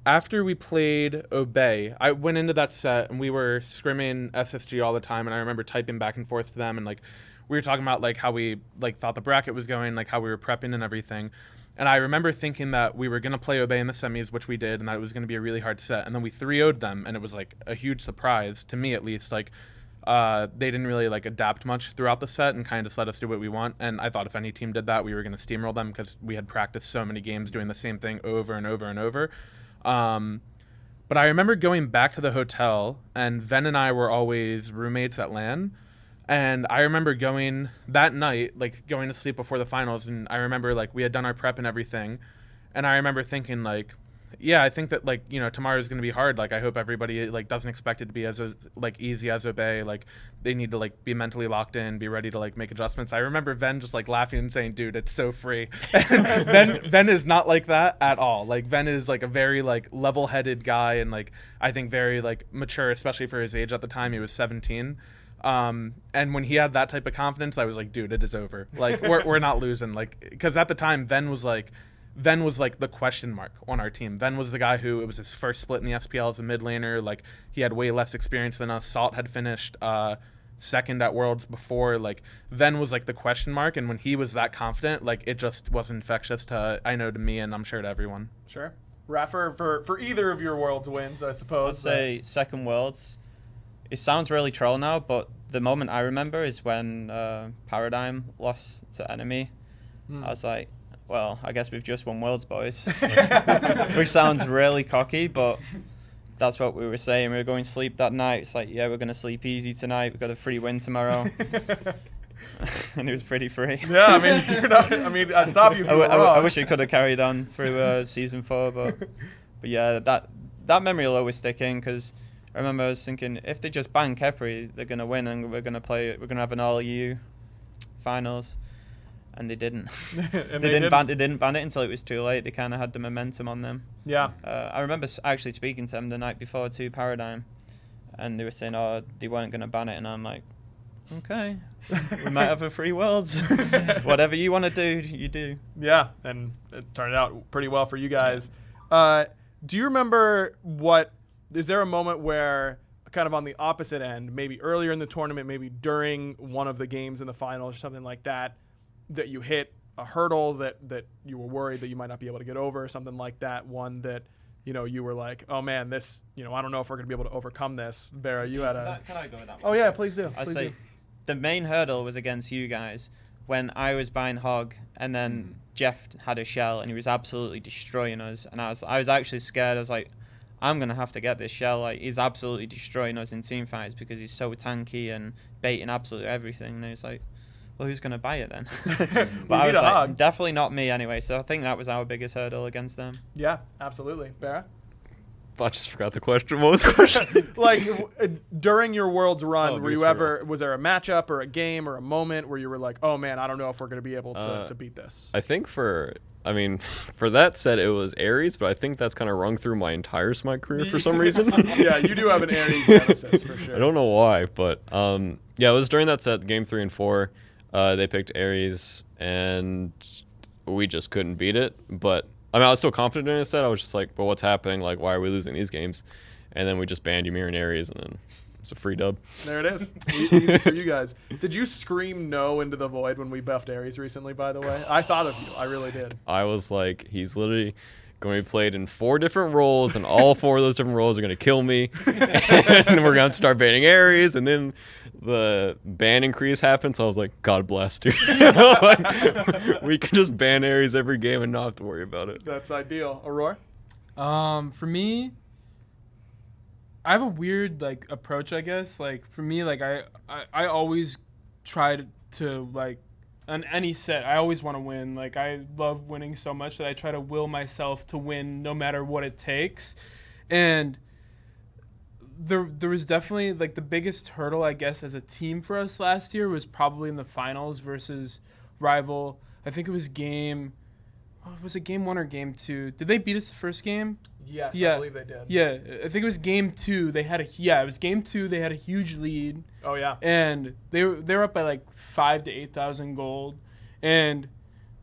after we played Obey, I went into that set and we were scrimming SSG all the time, and I remember typing back and forth to them, and like we were talking about like how we like thought the bracket was going, like how we were prepping and everything. And I remember thinking that we were going to play Obey in the semis, which we did, and that it was going to be a really hard set. And then we 3-0'd them, and it was like a huge surprise, to me at least. Like, they didn't really like adapt much throughout the set and kind of just let us do what we want. And I thought if any team did that, we were going to steamroll them because we had practiced so many games doing the same thing over and over and over. But I remember going back to the hotel, and Ven and I were always roommates at LAN. And I remember going that night, like going to sleep before the finals, and I remember like we had done our prep and everything, and I remember thinking like, Yeah, I think that tomorrow is going to be hard. Like I hope everybody doesn't expect it to be as easy as obey. Like they need to be mentally locked in, be ready to make adjustments. I remember Ven just laughing and saying, "Dude, it's so free." And Ven is not like that at all. Ven is a very level-headed guy and I think very mature, especially for his age at the time. He was 17. And when he had that type of confidence, I was like, "Dude, it is over. We're not losing." Because at the time Ven was the question mark on our team. Ven was the guy who, it was his first split in the SPL as a mid laner. He had way less experience than us. Salt had finished second at Worlds before. Ven was the question mark, and when he was that confident, it just was infectious to me, and I'm sure to everyone. Sure. Raffer, for either of your Worlds wins, I suppose. I'd say second Worlds. It sounds really troll now, but the moment I remember is when Paradigm lost to Enemy. I was like, well, I guess we've just won Worlds, boys. Which sounds really cocky, but that's what we were saying. We were going to sleep that night. It's yeah, we're going to sleep easy tonight. We've got a free win tomorrow. And it was pretty free. Yeah, I'd stop you if you were wrong. I wish it could have carried on through Season 4, but yeah, that memory will always stick in, because I remember I was thinking, if they just ban Kepri, they're going to win, and we're going to have an all-EU finals. And they didn't. And they didn't ban it until it was too late. They kind of had the momentum on them. Yeah. I remember actually speaking to them the night before to Paradigm, and they were saying, "Oh, they weren't going to ban it," and I'm like, "Okay, we might have a free Worlds. Whatever you want to do, you do." Yeah, and it turned out pretty well for you guys. Do you remember is there a moment where, kind of on the opposite end, maybe earlier in the tournament, maybe during one of the games in the finals or something like that, that you hit a hurdle that you were worried that you might not be able to get over, or something like that, one that you were like, "Oh man, this, I don't know if we're going to be able to overcome this." BaRRa, you had a... Can I go with that one? Oh yeah, please do. I'd say the main hurdle was against you guys when I was buying Hog, and then Jeff had a shell, and he was absolutely destroying us, and I was actually scared. I was like, I'm going to have to get this shell. He's absolutely destroying us in team fights because he's so tanky and baiting absolutely everything. And it's like, well, who's going to buy it then? But I was like, definitely not me anyway. So I think that was our biggest hurdle against them. Yeah, absolutely. BaRRa? I just forgot the question. What was the question? During your Worlds run, was there a matchup or a game or a moment where you were like, "Oh man, I don't know if we're going to be able to beat this"? I think for that set, it was Ares, but I think that's kind of rung through my entire SMITE career for some reason. Yeah, you do have an Ares genesis for sure. I don't know why, but yeah, it was during that set, game 3 and 4. They picked Ares, and we just couldn't beat it. But I was still confident in the set. I was just like, "But what's happening? Why are we losing these games?" And then we just banned Ymir and Ares, and then it's a free dub. There it is. Easy for you guys. Did you scream no into the void when we buffed Ares recently, by the way? I thought of you. I really did. I was like, he's literally going to be played in 4 different roles, and all 4 of those different roles are going to kill me. And we're going to start banning Ares, and then the ban increase happened, so I was like, God bless, dude. We can just ban Ares every game and not have to worry about it. That's ideal. Aror? For me, I have a weird approach, I guess. For me, I always try to on any set, I always want to win. I love winning so much that I try to will myself to win no matter what it takes. And there was definitely the biggest hurdle, I guess, as a team for us last year was probably in the finals versus Rival. I think it was game 1 or game 2? Did they beat us the first game? Yes, yeah. I believe they did. Yeah, I think it was game 2. It was game 2. They had a huge lead. Oh yeah. And they were up by 5,000 to 8,000 gold. And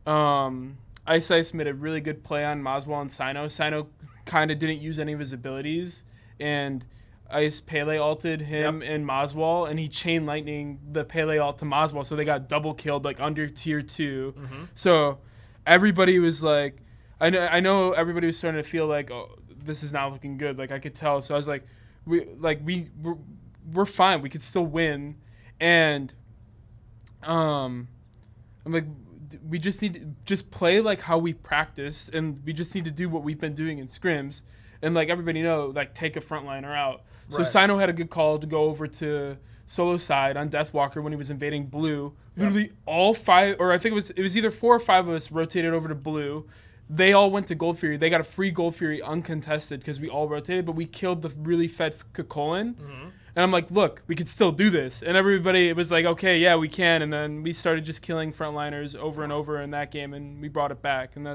Ice made a really good play on Maswell and Sino. Sino kind of didn't use any of his abilities, and Ice Pele ulted him and Maswell, and he chain lightning the Pele ult to Maswell, so they got double killed under tier 2. Mm-hmm. So everybody was I know everybody was starting to feel oh, this is not looking good. I could tell. So I was like, we're fine. We could still win. And I'm like, we just need to just play how we practiced, and we just need to do what we've been doing in scrims. And everybody know, take a frontliner out. So Right. Sino had a good call to go over to solo side on Deathwalker when he was invading blue. Literally all 5, or I think it was either 4 or 5 of us rotated over to blue. they all went to Gold Fury. They got a free Gold Fury uncontested because we all rotated, but we killed the really fed Kakolin. And I'm like, look, we could still do this. And everybody was like, okay, yeah, we can. And then we started just killing frontliners over and over in that game, and we brought it back. And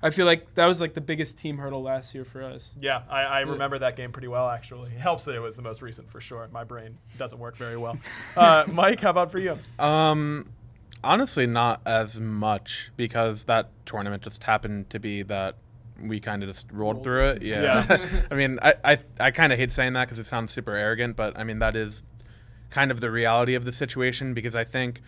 I feel like that was like the biggest team hurdle last year for us. Yeah, I remember that game pretty well, actually. It helps that it was the most recent for sure. My brain doesn't work very well. Mike, how about for you? Honestly, not as much, because that tournament just happened to be that we kind of just rolled through it. Yeah. I mean, I kind of hate saying that because it sounds super arrogant, but I mean, that is kind of the reality of the situation, because I think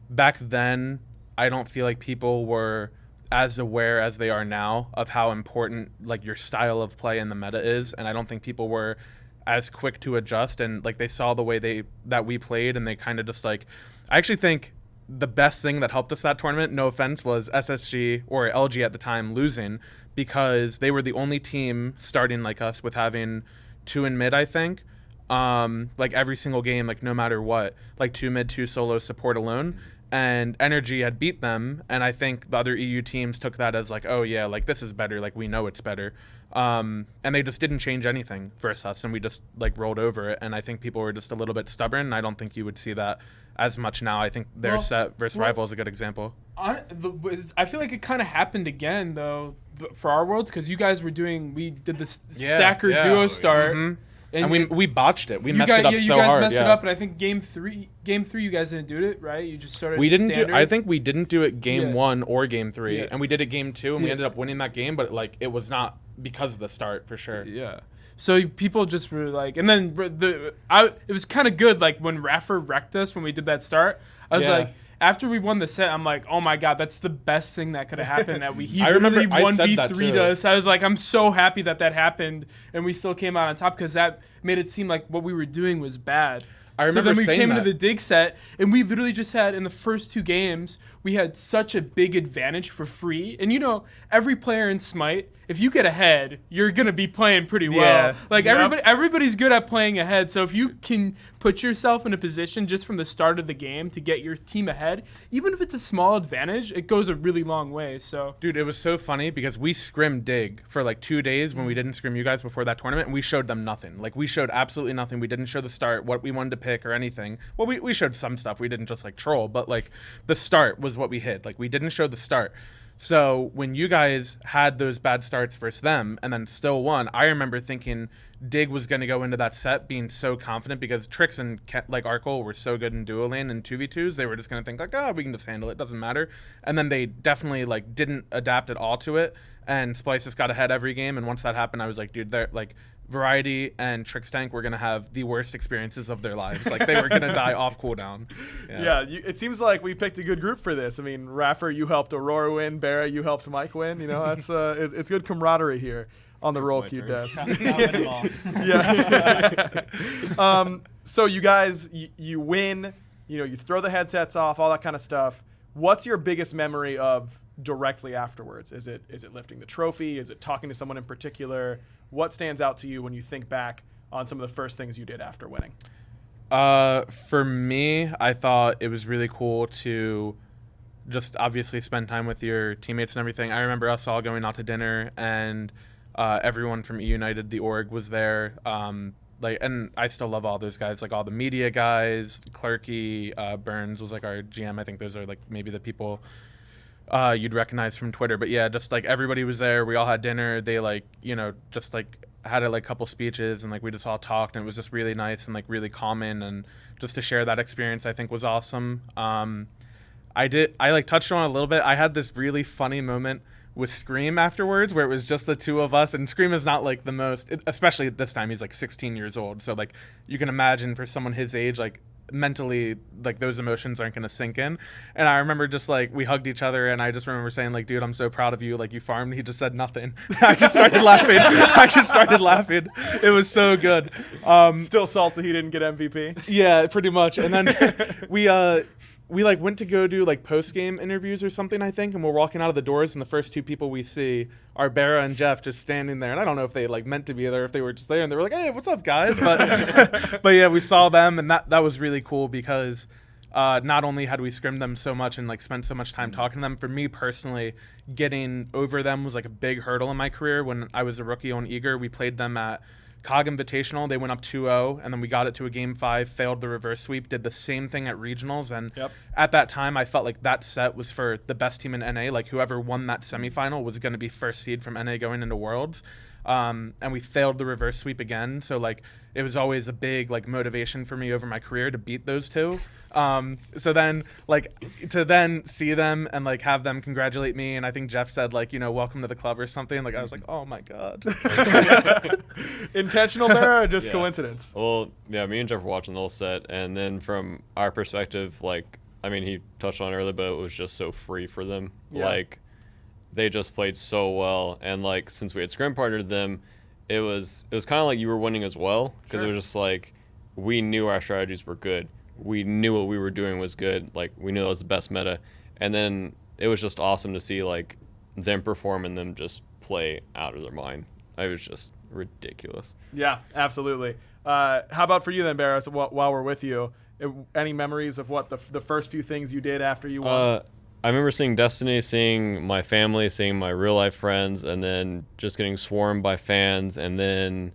back then, I don't feel like people were as aware as they are now of how important like your style of play in the meta is, and I don't think people were as quick to adjust, and like they saw the way that we played, and they kind of just like, I actually think the best thing that helped us that tournament, no offense, was SSG or LG at the time losing, because they were the only team starting like us with having 2 in mid, I think. Like every single game, like no matter what, like 2 mid, 2 solo, support alone. And Energy had beat them, and I think the other EU teams took that as like, oh yeah, like this is better, like we know it's better. And they just didn't change anything versus us, and we just like rolled over it. And I think people were just a little bit stubborn, and I don't think you would see that as much now. I think their set versus Rival is a good example. I feel like it kind of happened again though for our worlds, because you guys we did the stacker duo start. And we botched it. We messed it up you so guys hard. Messed it up, and I think game three, you guys didn't do it, right? You just started. We didn't standard. I think we didn't do it game 1 or game 3, and we did it game 2, and we Yeah. ended up winning that game. But like, it was not because of the start for sure. Yeah. So people just were like, and then it was kind of good. Like when iRaffer wrecked us when we did that start, I was like, after we won the set, I'm like, oh my god, that's the best thing that could have happened. That he literally 1v3'd us. I was like, I'm so happy that happened, and we still came out on top, because that made it seem like what we were doing was bad. I remember so then we saying came that. into the dig set, and we literally just had, in the first 2 games, we had such a big advantage for free. And you know, every player in Smite, if you get ahead, you're gonna be playing pretty well. Like everybody's good at playing ahead. So if you can put yourself in a position just from the start of the game to get your team ahead, even if it's a small advantage, it goes a really long way. So dude, it was so funny because we scrimmed dig for like 2 days when we didn't scrim you guys before that tournament, and we showed them nothing. Like we showed absolutely nothing. We didn't show the start, what we wanted to pick or anything. Well, we showed some stuff. We didn't just like troll, but like the start was what we hid. Like we didn't show the start. So when you guys had those bad starts versus them and then still won, I remember thinking Dig was going to go into that set being so confident, because Trix and like Arkle were so good in duo lane and 2v2s. They were just going to think like, oh, we can just handle it. Doesn't matter. And then they definitely like didn't adapt at all to it. And Splice just got ahead every game. And once that happened, I was like, dude, they're like, Variety and Trix Tank were going to have the worst experiences of their lives. Like they were going to die off cooldown. It seems like we picked a good group for this. I mean, Raffer, you helped Aror win. BaRRa, you helped Mike win. You know, that's it's good camaraderie here on the rollqueue desk. Yeah. So you guys, you win. You know, you throw the headsets off, all that kind of stuff. What's your biggest memory of directly afterwards? Is it lifting the trophy? Is it talking to someone in particular? What stands out to you when you think back on some of the first things you did after winning? For me, I thought it was really cool to just obviously spend time with your teammates and everything. I remember us all going out to dinner, and everyone from E United, the org, was there. And I still love all those guys, like all the media guys. Clerky, Burns was like our GM. I think those are like maybe the people you'd recognize from Twitter. But yeah, just like everybody was there. We all had dinner. They like, you know, just like had a like couple speeches, and like we just all talked, and it was just really nice and like really common, and just to share that experience I think was awesome. I like touched on it a little bit. I had this really funny moment with Scream afterwards where it was just the 2 of us, and Scream is not like the most, especially at this time, he's like 16 years old, so like you can imagine for someone his age, like mentally, like those emotions aren't going to sink in. And I remember just like we hugged each other, and I just remember saying like, dude, I'm so proud of you, like you farmed. He just said nothing. I just started laughing. It was so good. Still salty he didn't get MVP. Yeah, pretty much. And then we like went to go do like post-game interviews or something, I think, and we're walking out of the doors, and the first 2 people we see are BaRRa and Jeff just standing there. And I don't know if they like meant to be there, if they were just there, and they were like, hey, what's up, guys? But but yeah, we saw them, and that was really cool, because not only had we scrimmed them so much and like spent so much time talking to them, for me personally, getting over them was like a big hurdle in my career. When I was a rookie on Eager, we played them at COG Invitational. They went up 2-0, and then we got it to a game 5, failed the reverse sweep, did the same thing at regionals. And at that time, I felt like that set was for the best team in NA. Like whoever won that semifinal was going to be first seed from NA going into Worlds. And we failed the reverse sweep again. So like it was always a big like motivation for me over my career to beat those two. So then like to then see them and like have them congratulate me, and I think Jeff said like, you know, welcome to the club or something, like I was like, oh my god. Intentional there or just coincidence? Well, yeah, me and Jeff were watching the whole set, and then from our perspective, like, I mean, he touched on it earlier, but it was just so free for them. Like they just played so well, and like since we had scrim partnered them, it was kind of like you were winning as well, because it was just like we knew our strategies were good. We knew what we were doing was good. Like we knew that was the best meta, and then it was just awesome to see like them perform and them just play out of their mind. It was just ridiculous. Yeah, absolutely. How about for you then, BaRRa? So while we're with you, any memories of what the first few things you did after you won? I remember seeing Destiny, seeing my family, seeing my real life friends, and then just getting swarmed by fans. And then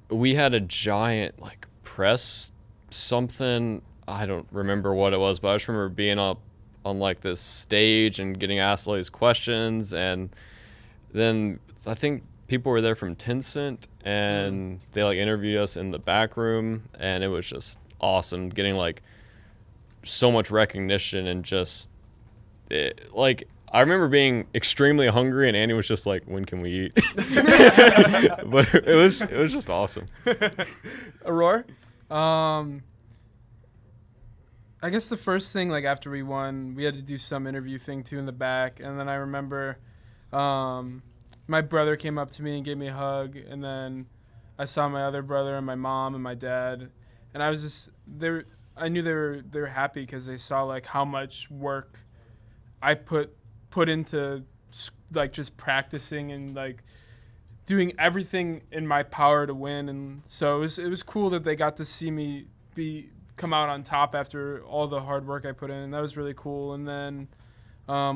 we had a giant like press something, I don't remember what it was, but I just remember being up on like this stage and getting asked all these questions. And then I think people were there from Tencent, and they like interviewed us in the back room, and it was just awesome getting like so much recognition. And just like I remember being extremely hungry, and Andy was just like, when can we eat? But it was just awesome. Aror? I guess the first thing, like after we won, we had to do some interview thing too in the back, and then I remember my brother came up to me and gave me a hug, and then I saw my other brother and my mom and my dad, and I was just I knew they were happy because they saw like how much work I put into like just practicing and like doing everything in my power to win. And so it was cool that they got to see me come out on top after all the hard work I put in, and that was really cool. And then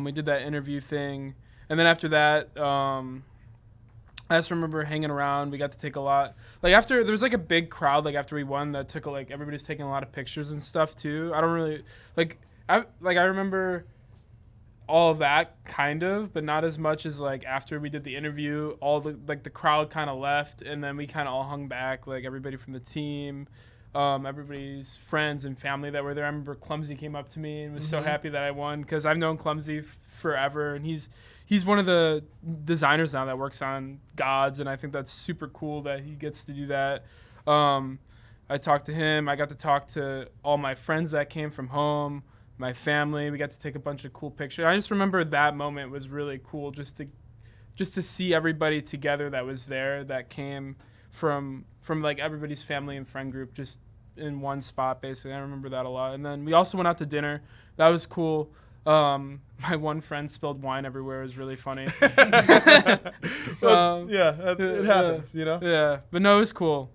we did that interview thing, and then after that I just remember hanging around. We got to take a lot, like after there was like a big crowd like after we won that took like everybody's taking a lot of pictures and stuff too. I don't really I remember all of that kind of, but not as much as like after we did the interview, all the like the crowd kind of left, and then we kind of all hung back, like everybody from the team, everybody's friends and family that were there. I remember Clumsy came up to me and was so happy that I won, because I've known Clumsy forever, and he's one of the designers now that works on Gods, and I think that's super cool that he gets to do that. I talked to him. I got to talk to all my friends that came from home, my family. We got to take a bunch of cool pictures. I just remember that moment was really cool, just to see everybody together that was there, that came from like everybody's family and friend group, just in one spot basically. I remember that a lot. And then we also went out to dinner. That was cool. My one friend spilled wine everywhere. It was really funny. Well, it happens, you know? Yeah, but no, it was cool.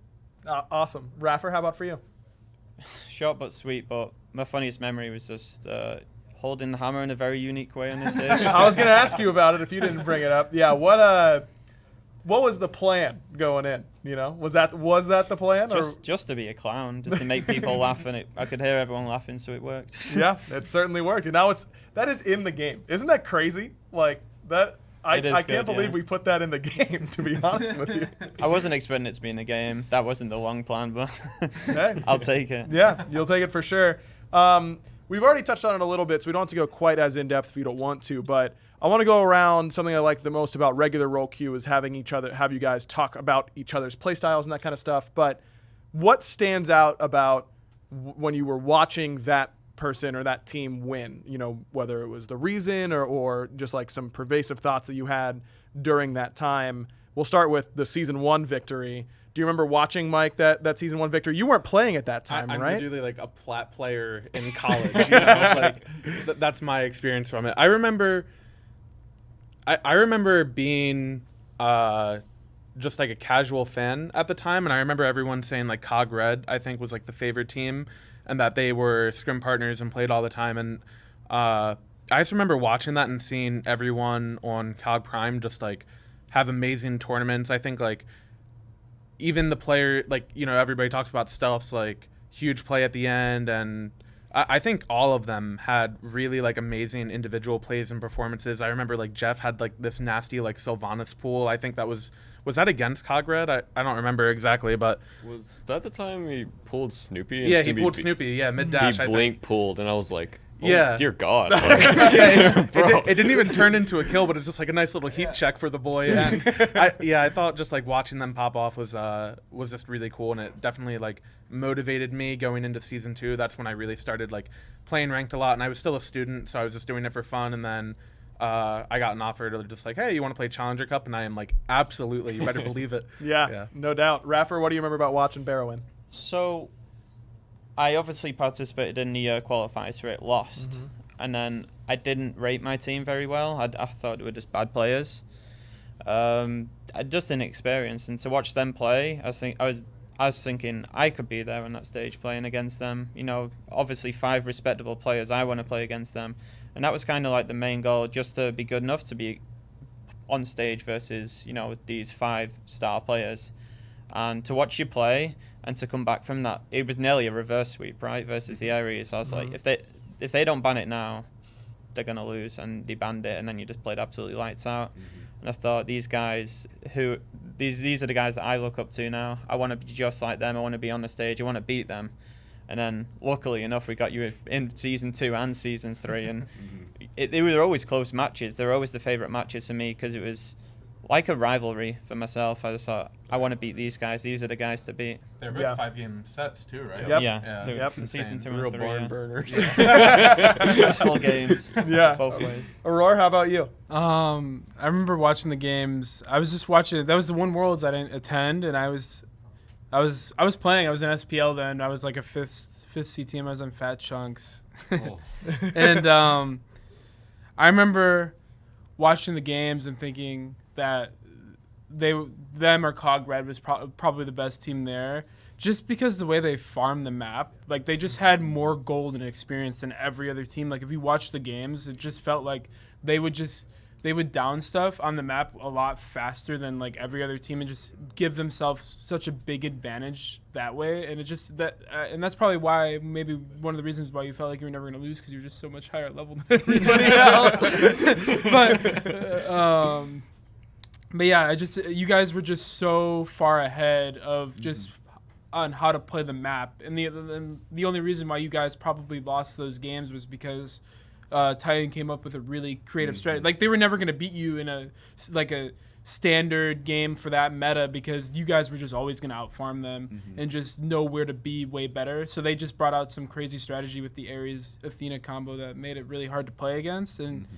Awesome. Raffer, how about for you? Short but sweet, but my funniest memory was just holding the hammer in a very unique way on this stage. I was going to ask you about it if you didn't bring it up. Yeah, what was the plan going in, you know? Was that the plan? Just to be a clown, just to make people laugh, and I could hear everyone laughing, so it worked. Yeah, it certainly worked. And now that is in the game. Isn't that crazy? Like that I can't believe we put that in the game, to be honest with you. I wasn't expecting it to be in the game. That wasn't the long plan, but hey. I'll take it. Yeah, you'll take it for sure. We've already touched on it a little bit, so we don't have to go quite as in-depth if you don't want to, but I want to go around. Something I like the most about regular Roll Q is have you guys talk about each other's playstyles and that kind of stuff. But what stands out about when you were watching that person or that team win, you know, whether it was the reason or just like some pervasive thoughts that you had during that time? We'll start with the season 1 victory. Do you remember watching, Mike, that season 1 victory? You weren't playing at that time, I'm right? I'm literally like a plat player in college. You know? Like that's my experience from it. I remember being just like a casual fan at the time, and I remember everyone saying like COG Red, I think, was like the favorite team. and that they were scrim partners and played all the time. And I just remember watching that and seeing everyone on COG Prime just like have amazing tournaments. I think like even the player, like, you know, everybody talks about Stealth's like huge play at the end, and I think all of them had really like amazing individual plays and performances. I remember like Jeff had like this nasty like Sylvanas pool. I think that was that against COG Red? I don't remember exactly, but Was that the time he pulled Snoopy? And yeah, he Snoopy pulled Snoopy. Yeah, mid dash. He blink pulled, and I was like, oh, Yeah. dear God. Yeah, Bro. it didn't even turn into a kill, but it's just like a nice little heat check for the boy. And I thought just like watching them pop off was just really cool, and it definitely like motivated me going into season 2. That's when I really started like playing ranked a lot, and I was still a student, so I was just doing it for fun. And then I got an offer to just like, hey, you want to play Challenger Cup? And I am like, absolutely, you better believe it. Yeah, no doubt. Raffer, what do you remember about watching BaRRa win? So, I obviously participated in the qualifiers for it, lost. And then I didn't rate my team very well. I thought they were just bad players. Just inexperienced. And to watch them play, I was thinking I could be there on that stage playing against them. You know, obviously 5 respectable players. I want to play against them. And that was kind of like the main goal, just to be good enough to be on stage versus, you know, these 5-star players. And to watch you play and to come back from that, it was nearly a reverse sweep, right, versus the Aries. I was like, if they don't ban it now, they're going to lose. And they banned it, and then you just played absolutely lights out. And I thought, these guys, these are the guys that I look up to now. I want to be just like them. I want to be on the stage. I want to beat them. And then, luckily enough, we got you in season 2 and season 3, and they were always close matches. They were always the favorite matches for me because it was like a rivalry for myself. I just thought, I want to beat these guys. These are the guys to beat. They're both 5-game sets too, right? Yep. Yeah. So Yep. season 2 Real and 3. barn burners. Stressful games. Yeah. Both ways. Aurora, how about you? I remember watching the games. I was just watching. That was the one Worlds I didn't attend, and I was playing. I was in SPL then. I was like a fifth C team. I was on Fat Chunks, and I remember watching the games and thinking that them or COG Red was probably the best team there, just because the way they farmed the map. Like, they just had more gold and experience than every other team. Like, if you watch the games, it just felt like they would down stuff on the map a lot faster than like every other team, and just give themselves such a big advantage that way. And it just and that's probably why, maybe one of the reasons why you felt like you were never going to lose, because you were just so much higher level than everybody else. But yeah, you guys were just so far ahead of just on how to play the map, and the only reason why you guys probably lost those games was because Titan came up with a really creative strategy. Like, they were never going to beat you in a standard game for that meta, because you guys were just always going to outfarm them and just know where to be way better. So they just brought out some crazy strategy with the Ares Athena combo that made it really hard to play against. And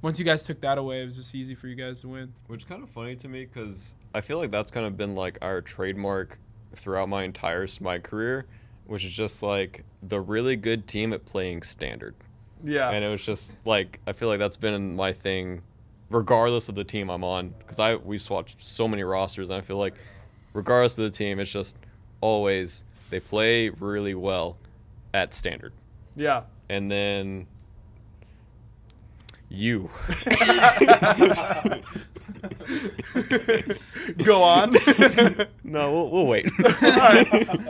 once you guys took that away, it was just easy for you guys to win. Which is kind of funny to me, because I feel like that's kind of been like our trademark throughout my entire SMITE career, which is just like the really good team at playing standard. Yeah. And it was just like, I feel like that's been my thing regardless of the team I'm on, because we swatched so many rosters, and I feel like regardless of the team, it's just always they play really well at standard. Yeah. And then you. Go on. No, we'll wait. All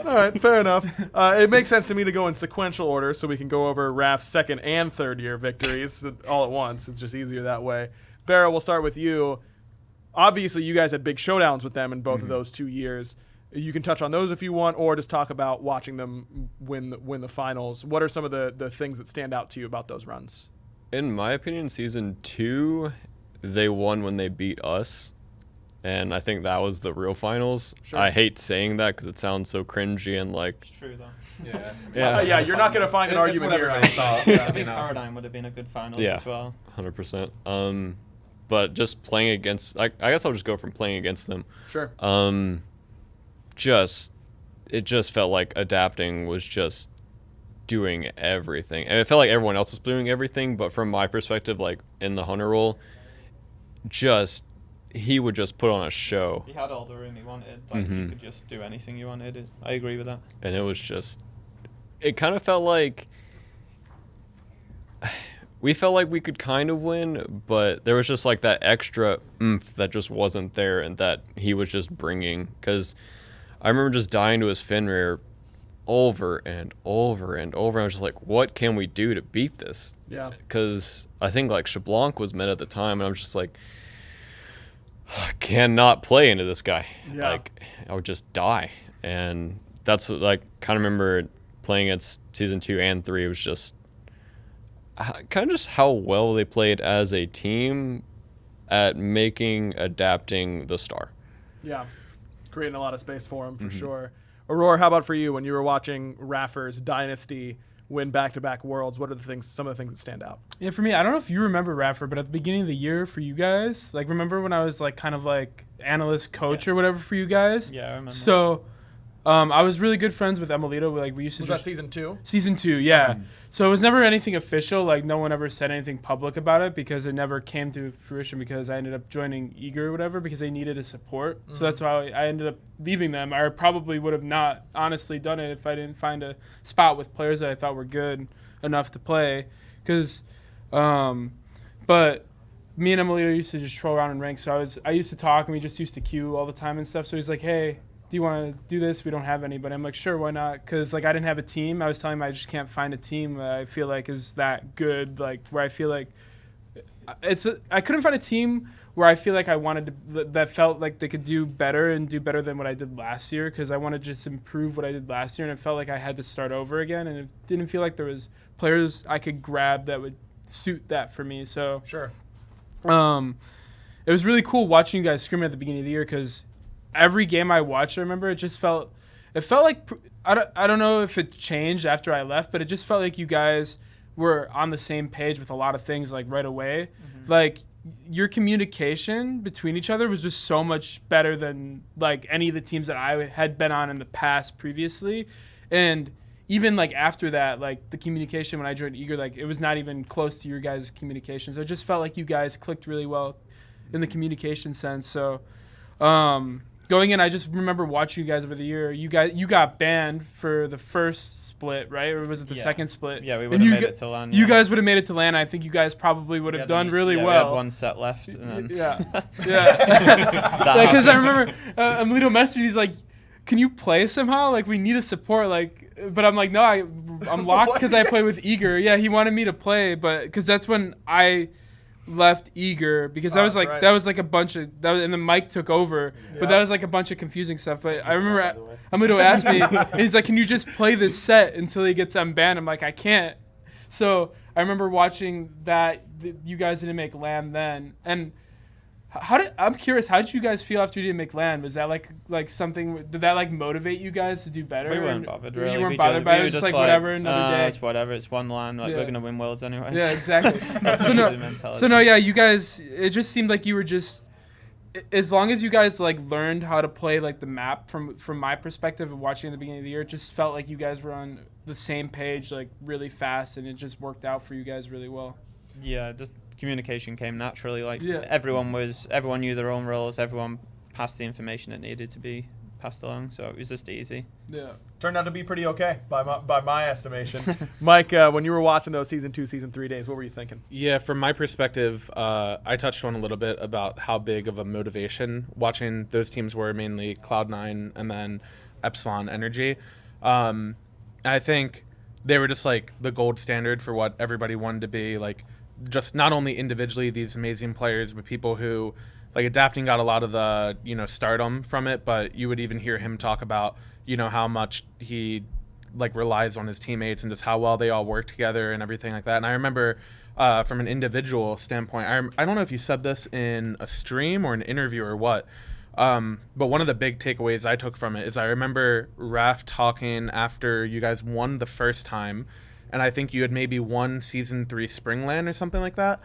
right, fair enough. It makes sense to me to go in sequential order so we can go over Raf's second and third year victories all at once. It's just easier that way. BaRRa, we'll start with you. Obviously, you guys had big showdowns with them in both of those 2 years. You can touch on those if you want, or just talk about watching them win the finals. What are some of the things that stand out to you about those runs? In my opinion, season 2, they won when they beat us. And I think that was the real finals. Sure. I hate saying that because it sounds so cringy and like... It's true, though. Yeah. Yeah, you're not going to find an argument here. I think Paradigm would have been a good finals as well. 100%. But just playing against... I guess I'll just go from playing against them. Sure. It just felt like adapting was just doing everything. And it felt like everyone else was doing everything, but from my perspective, like in the hunter role, he would just put on a show. He had all the room he wanted. Like, he could just do anything he wanted. I agree with that. And it was just it kind of felt like we felt like we could kind of win, but there was just like that extra oomph that just wasn't there and that he was just bringing. Because I remember just dying to his Fenrir over and over and over. I was just like, what can we do to beat this? Yeah. Because I think like Shablanc was mid at the time, and I'm just like, I cannot play into this guy. Yeah. Like, I would just die. And that's what, like, kind of remember playing at season 2 and 3. It was just kind of just how well they played as a team at adapting the star. Yeah. Creating a lot of space for him, for sure. Aror, how about for you? When you were watching Raffer's Dynasty win back-to-back Worlds, what are some of the things that stand out? Yeah, for me, I don't know if you remember Raffer, but at the beginning of the year for you guys, like, remember when I was like kind of like analyst coach or whatever for you guys? Yeah, I remember. So, I was really good friends with Emilito. Like, we used to Was just that season 2? Season 2, yeah. So it was never anything official. Like, no one ever said anything public about it because it never came to fruition because I ended up joining Eager or whatever because they needed a support. So that's why I ended up leaving them. I probably would have not honestly done it if I didn't find a spot with players that I thought were good enough to play. Because, but me and Emilito used to just troll around in ranks. So I used to talk and we just used to queue all the time and stuff. So he's like, hey, do you want to do this? We don't have anybody. I'm like, sure, why not? Because, like, I didn't have a team. I was telling him I just can't find a team that I feel like is that good, like, where I feel like I couldn't find a team where I feel like I wanted to, that felt like they could do better and do better than what I did last year because I wanted to just improve what I did last year, and it felt like I had to start over again, and it didn't feel like there was players I could grab that would suit that for me. So, Sure. it was really cool watching you guys screaming at the beginning of the year because every game I watched, I remember, it felt like, I don't know if it changed after I left, but it just felt like you guys were on the same page with a lot of things, like, right away. Like, your communication between each other was just so much better than, like, any of the teams that I had been on in the past previously. And even, like, after that, like, the communication when I joined Eager, like, it was not even close to your guys' communication. So it just felt like you guys clicked really well in the communication sense. So, going in, I just remember watching you guys over the year. You got banned for the first split, right? Or was it the second split? Yeah, we would have made it to LAN. You guys would have made it to LAN. I think you guys probably would have done really well. We had one set left. And then Yeah. Because I remember Emilito messaged, he's like, can you play somehow? Like, we need a support. Like, but I'm like, no, I'm locked because I play with Eager. Yeah, he wanted me to play, but because that's when I left Eager because that was like right. that was like a bunch of that was, and then Mike took over, but that was like a bunch of confusing stuff. But I remember Emilito asked me, and he's like, "Can you just play this set until he gets unbanned?" I'm like, "I can't." So I remember watching that you guys didn't make LAN then, and I'm curious, how did you guys feel after you didn't make LAN? Was that like something? Did that like motivate you guys to do better? We weren't bothered really. You weren't bothered by it. It was just like whatever, another day. It's whatever. It's one LAN. Like, we're gonna win worlds anyway. Yeah, exactly. That's usually the mentality. So no, yeah, you guys. It just seemed like you were just, as long as you guys like learned how to play like the map from my perspective of watching at the beginning of the year, it just felt like you guys were on the same page like really fast, and it just worked out for you guys really well. Yeah, just communication came naturally. Like everyone knew their own roles. Everyone passed the information that needed to be passed along. So it was just easy. Yeah, turned out to be pretty okay by my estimation. Mike, when you were watching those season 2, season 3 days, what were you thinking? Yeah, from my perspective, I touched on a little bit about how big of a motivation watching those teams were, mainly Cloud9 and then Epsilon Energy. I think they were just like the gold standard for what everybody wanted to be. Like, just not only individually these amazing players, but people who, like, Adapting got a lot of the, stardom from it, but you would even hear him talk about, how much he, like, relies on his teammates and just how well they all work together and everything like that. And I remember from an individual standpoint, I don't know if you said this in a stream or an interview or what, but one of the big takeaways I took from it is I remember Raph talking after you guys won the first time, and I think you had maybe won Season 3 Springland or something like that.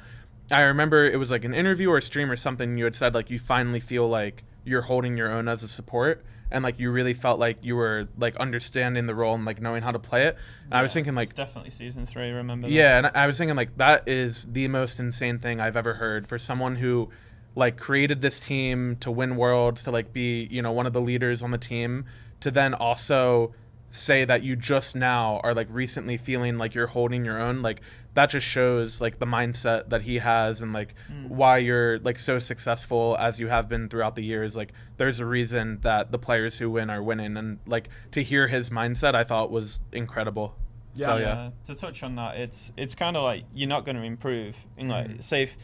I remember it was like an interview or a stream or something, you had said, like, you finally feel like you're holding your own as a support, and, like, you really felt like you were, like, understanding the role and, like, knowing how to play it. And I was thinking, like... It's definitely Season 3, remember that? Yeah, and I was thinking, like, that is the most insane thing I've ever heard for someone who, like, created this team to win Worlds, to, like, be, one of the leaders on the team, to then also say that you just now are like recently feeling like you're holding your own, like that just shows like the mindset that he has and like why you're like so successful as you have been throughout the years. Like there's a reason that the players who win are winning, and like to hear his mindset I thought was incredible. Yeah. So, Yeah, to touch on that, it's kind of like you're not going to improve. In like, say if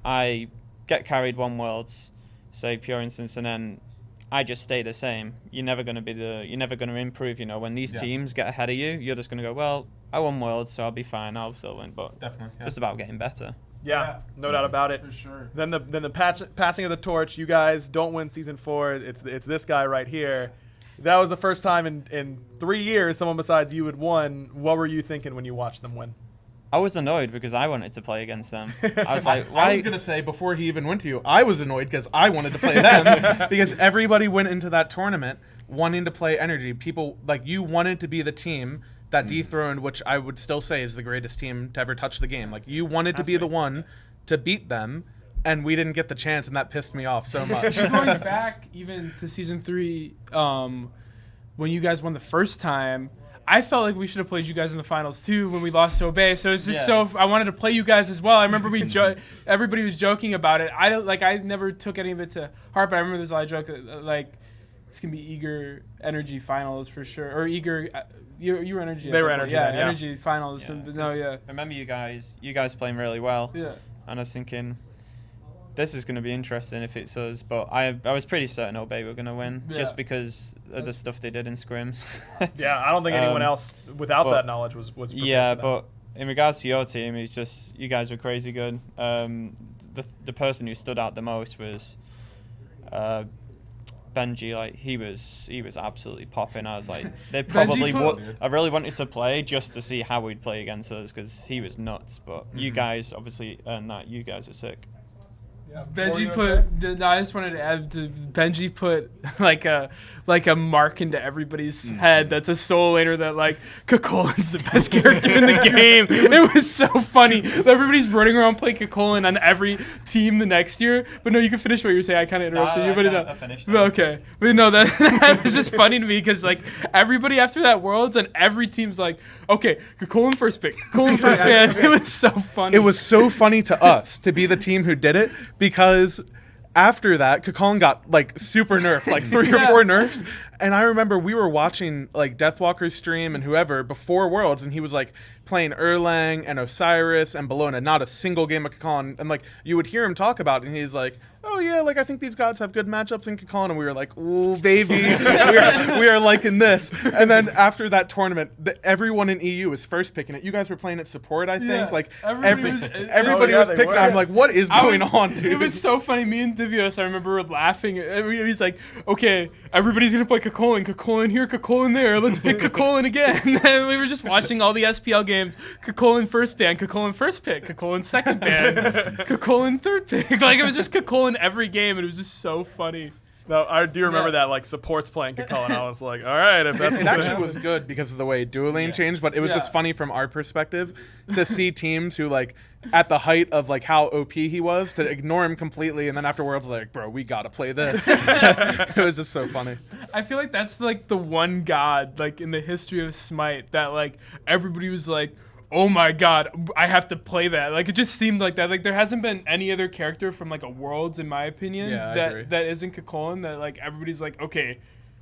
I get carried one Worlds, say pure instance, and then I just stay the same, you're never going to improve. You know, when these teams get ahead of you, you're just going to go, well, I won Worlds, so I'll be fine. I'll still win. But Definitely, it's about getting better. Yeah, no doubt about it. For sure. Then the passing of the torch. You guys don't win season 4. It's this guy right here. That was the first time in 3 years someone besides you had won. What were you thinking when you watched them win? I was annoyed because I wanted to play against them. I was like, why? I was gonna say before he even went to you, I was annoyed because I wanted to play them because everybody went into that tournament wanting to play Energy. People like you wanted to be the team that dethroned, which I would still say is the greatest team to ever touch the game. Like you wanted to be the one to beat them, and we didn't get the chance, and that pissed me off so much. Going back even to season 3, when you guys won the first time, I felt like we should have played you guys in the finals too when we lost to Obey. So it's just I wanted to play you guys as well. I remember everybody was joking about it. I never took any of it to heart, but I remember there's a lot of joke like it's gonna be Eager Energy finals for sure, or Eager. You were Energy. They were Energy. Yeah, then, yeah. Energy finals. Yeah, No, yeah. I remember you guys playing really well. Yeah. And I was thinking, this is going to be interesting if it's us. But I was pretty certain Obey were going to win just because of the stuff they did in scrims. Yeah, I don't think anyone else without that knowledge was prepared yeah, for that. but in regards to your team, it's just you guys were crazy good. The person who stood out the most was Benji. Like he was absolutely popping. I was like, they probably would. I really wanted to play just to see how we'd play against us because he was nuts. But you guys obviously earned that. You guys were sick. Benji put. I just wanted to add. Benji put like a mark into everybody's head. That's a soul laner that like Kakola is the best character in the game. It was so funny. Everybody's running around playing Kakola on every team the next year. But no, you can finish what you're saying. I kind of interrupted you, but I finished. Okay, but no, that was just funny to me because like everybody after that Worlds and every team's like, okay, Kakola first pick, Kakola first pick. It was so funny. It was so funny to us to be the team who did it because after that, Kakolan got like super nerfed, like 3 or 4 nerfs. And I remember we were watching like Deathwalker's stream and whoever before Worlds, and he was like playing Erlang and Osiris and Bologna, not a single game of Kakolan. And like you would hear him talk about it, and he's like, oh yeah, like I think these gods have good matchups in Kakolan. And we were like, ooh, baby, we are liking this. And then after that tournament, everyone in EU was first picking it. You guys were playing it support, I think. Yeah. Like Everybody everybody was they picking it. were. I'm like, what is going on, dude? It was so funny. Me and Divios, I remember were laughing. He's like, okay, everybody's going to play Kakolan here, Kakolan there. Let's pick Kakolan again. And we were just watching all the SPL games. Kakolan first ban, Kakolan first pick, Kakolan second ban, Kakolan third pick. Like, it was just Kakolan every game, and it was just so funny. No, I do remember that like supports playing Kakola, and I was like, all right, if that's It actually was good because of the way dual lane changed, but it was just funny from our perspective to see teams who like at the height of like how OP he was to ignore him completely, and then afterwards like, bro, we gotta play this. It was just so funny. I feel like that's like the one god like in the history of Smite that like everybody was like, oh my god, I have to play that. Like it just seemed like that. Like there hasn't been any other character from like a Worlds, in my opinion, Yeah, I agree. that isn't Kakolan that like everybody's like, okay,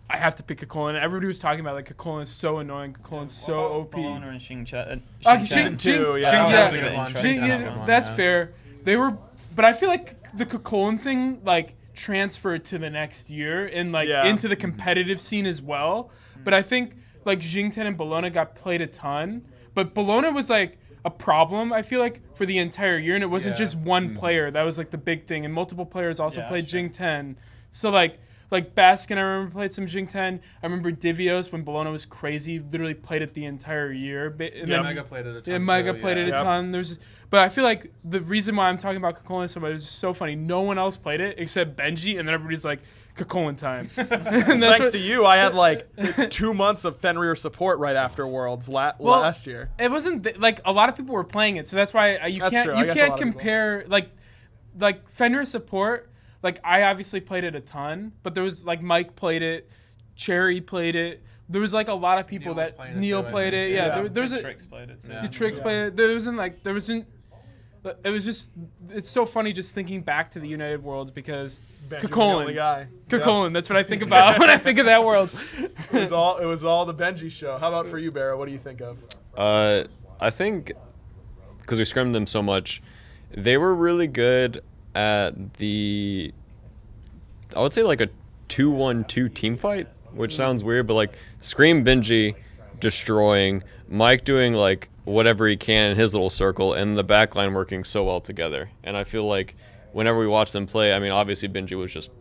I have to pick Kakolan. Everybody was talking about like Kakolan is so annoying, Kakolan's so OP. Bologna and Xingqiang. Xing too, yeah. Xingqiang's a good one. Xing, that's fair. They were, but I feel like the Kakolan thing like transferred to the next year and like into the competitive scene as well. But I think like Xingqiang and Bologna got played a ton. But Bologna was like a problem, I feel like, for the entire year, and it wasn't just one player. That was like the big thing, and multiple players also played Xingqiang. So like Baskin, I remember played some Xingqiang. I remember Divios when Bologna was crazy, literally played it the entire year. And then, Mega played it a ton. yeah, Mega played it a ton. But I feel like the reason why I'm talking about Kakolan so much is just so funny. No one else played it except Benji, and then everybody's like, Kakolan time. And that's Thanks to you, I had like 2 months of Fenrir support right after Worlds last year. It wasn't like a lot of people were playing it, so that's why you That's true. I you guess a can't lot of people. compare like Fenrir support. Like I obviously played it a ton, but there was like Mike played it, Cherry played it. There was like a lot of people Neil was that playing it Neil too, I played think. it. Yeah, Yeah. there's a Tricks played it too. Yeah. the Tricks played it. There wasn't. It was just. It's so funny just thinking back to the United Worlds because Benji was the only Kakolin. guy. Kakolin. That's what I think about when I think of that world. It was all the Benji show. How about for you, BaRRa? What do you think of? I think because we scrimmed them so much, they were really good at I would say like a 2-1-2 team fight, which sounds weird, but like Scream Benji destroying, Mike doing like whatever he can in his little circle, and the backline working so well together. And I feel like whenever we watch them play, I mean, obviously Benji was just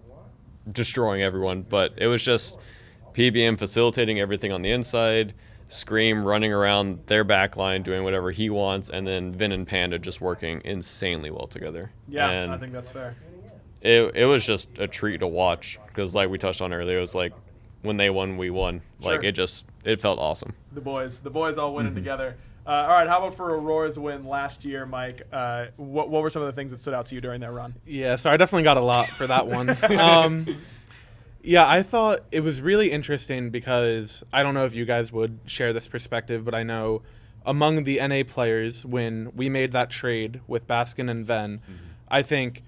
destroying everyone, but it was just PBM facilitating everything on the inside, Scream running around their backline doing whatever he wants, and then Vin and Panda just working insanely well together. Yeah, and I think that's fair. it was just a treat to watch because, like we touched on earlier, it was like when they won, we won. Sure. Like it felt awesome. The boys all winning together. All right, how about for Aurora's win last year, Mike? What were some of the things that stood out to you during that run? Yeah, so I definitely got a lot for that one. Yeah, I thought it was really interesting because I don't know if you guys would share this perspective, but I know among the NA players, when we made that trade with Baskin and Ven, I think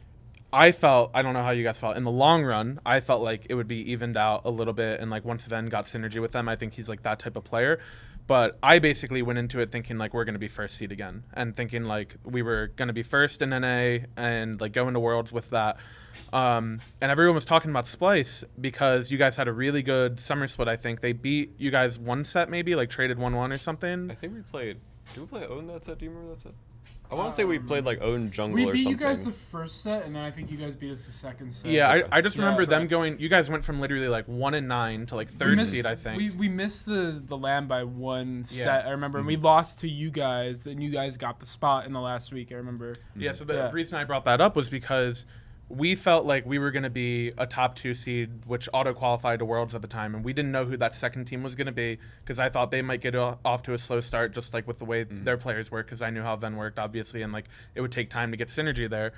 I don't know how you guys felt. In the long run, I felt like it would be evened out a little bit, and like once Ven got synergy with them, I think he's like that type of player. But I basically went into it thinking like we're going to be first seed again, and thinking like we were going to be first in NA and like go into Worlds with that. And everyone was talking about Splice because you guys had a really good summer split. I think they beat you guys one set, maybe like traded 1-1 or something. I think we played. Did we play Own that set? Do you remember that set? I want to say we played like Own Jungle We or beat something. you guys the first set, and then I think you guys beat us the second set. Yeah, I just Yeah, remember that's them right. going. You guys went from literally like 1-9 to like We third missed- seed, I think. We missed the land by one Yeah. set. I remember, and we lost to you guys, and you guys got the spot in the last week. I remember. Yeah, so the Yeah. reason I brought that up was because we felt like we were going to be a top 2 seed, which auto-qualified to Worlds at the time, and we didn't know who that second team was going to be because I thought they might get off to a slow start just like with the way their players work because I knew how Ven worked, obviously, and like it would take time to get synergy there.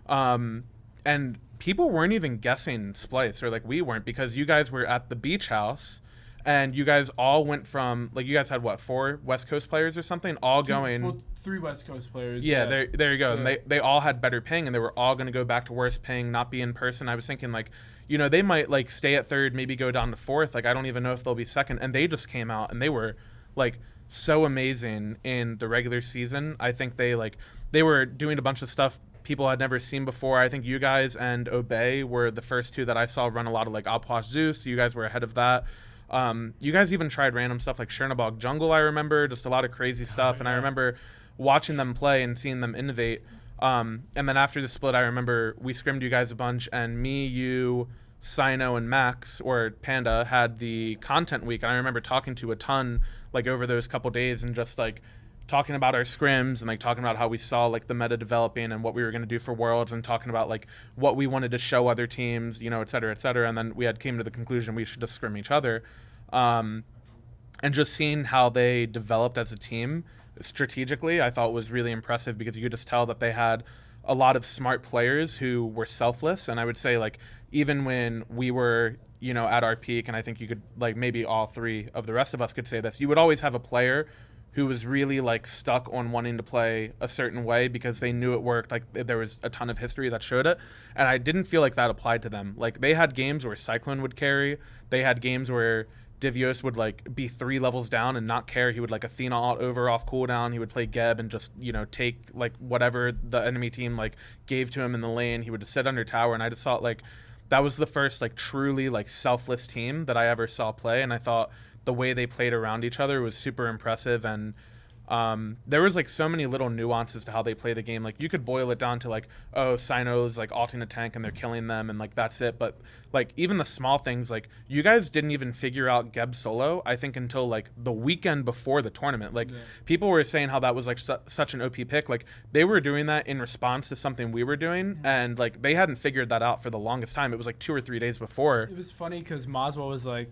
And people weren't even guessing Splice, or like we weren't, because you guys were at the beach house and you guys all went from, like you guys had what, 4 West Coast players or something, all going... Well, 3 West Coast players. Yeah, there you go. Yeah. And they all had better ping, and they were all going to go back to worse ping, not be in person. I was thinking, like, you know, they might, like, stay at third, maybe go down to fourth. Like, I don't even know if they'll be second. And they just came out, and they were, like, so amazing in the regular season. I think they were doing a bunch of stuff people had never seen before. I think you guys and Obey were the first 2 that I saw run a lot of, like, Alposh Zeus. You guys were ahead of that. You guys even tried random stuff like Chernobog Jungle, I remember, just a lot of crazy stuff. And I remember watching them play and seeing them innovate. And then after the split, I remember we scrimmed you guys a bunch, and me, you, Sino, and Max, or Panda, had the content week. And I remember talking to a ton, like, over those couple days and just, like, talking about our scrims and, like, talking about how we saw, like, the meta developing and what we were going to do for Worlds, and talking about, like, what we wanted to show other teams, you know, et cetera, et cetera. And then we had came to the conclusion we should just scrim each other. And just seeing how they developed as a team strategically, I thought was really impressive because you could just tell that they had a lot of smart players who were selfless. And I would say, like, even when we were, you know, at our peak, and I think you could, like, maybe all 3 of the rest of us could say this, you would always have a player who was really, like, stuck on wanting to play a certain way because they knew it worked. Like, there was a ton of history that showed it. And I didn't feel like that applied to them. Like, they had games where Cyclone would carry. They had games where Divios would, like, be 3 levels down and not care. He would, like, Athena alt over off cooldown. He would play Geb and just, you know, take, like, whatever the enemy team, like, gave to him in the lane. He would just sit under tower. And I just thought, like, that was the first, like, truly, like, selfless team that I ever saw play. And I thought the way they played around each other was super impressive. And there was, like, so many little nuances to how they play the game. Like, you could boil it down to, like, oh, Sino's, like, alting a tank and they're killing them and, like, that's it. But, like, even the small things, like, you guys didn't even figure out Geb solo, I think, until, like, the weekend before the tournament. Like, people were saying how that was, like, such an OP pick. Like, they were doing that in response to something we were doing, and, like, they hadn't figured that out for the longest time. It was, like, 2 or 3 days before. It was funny because Maswa was like,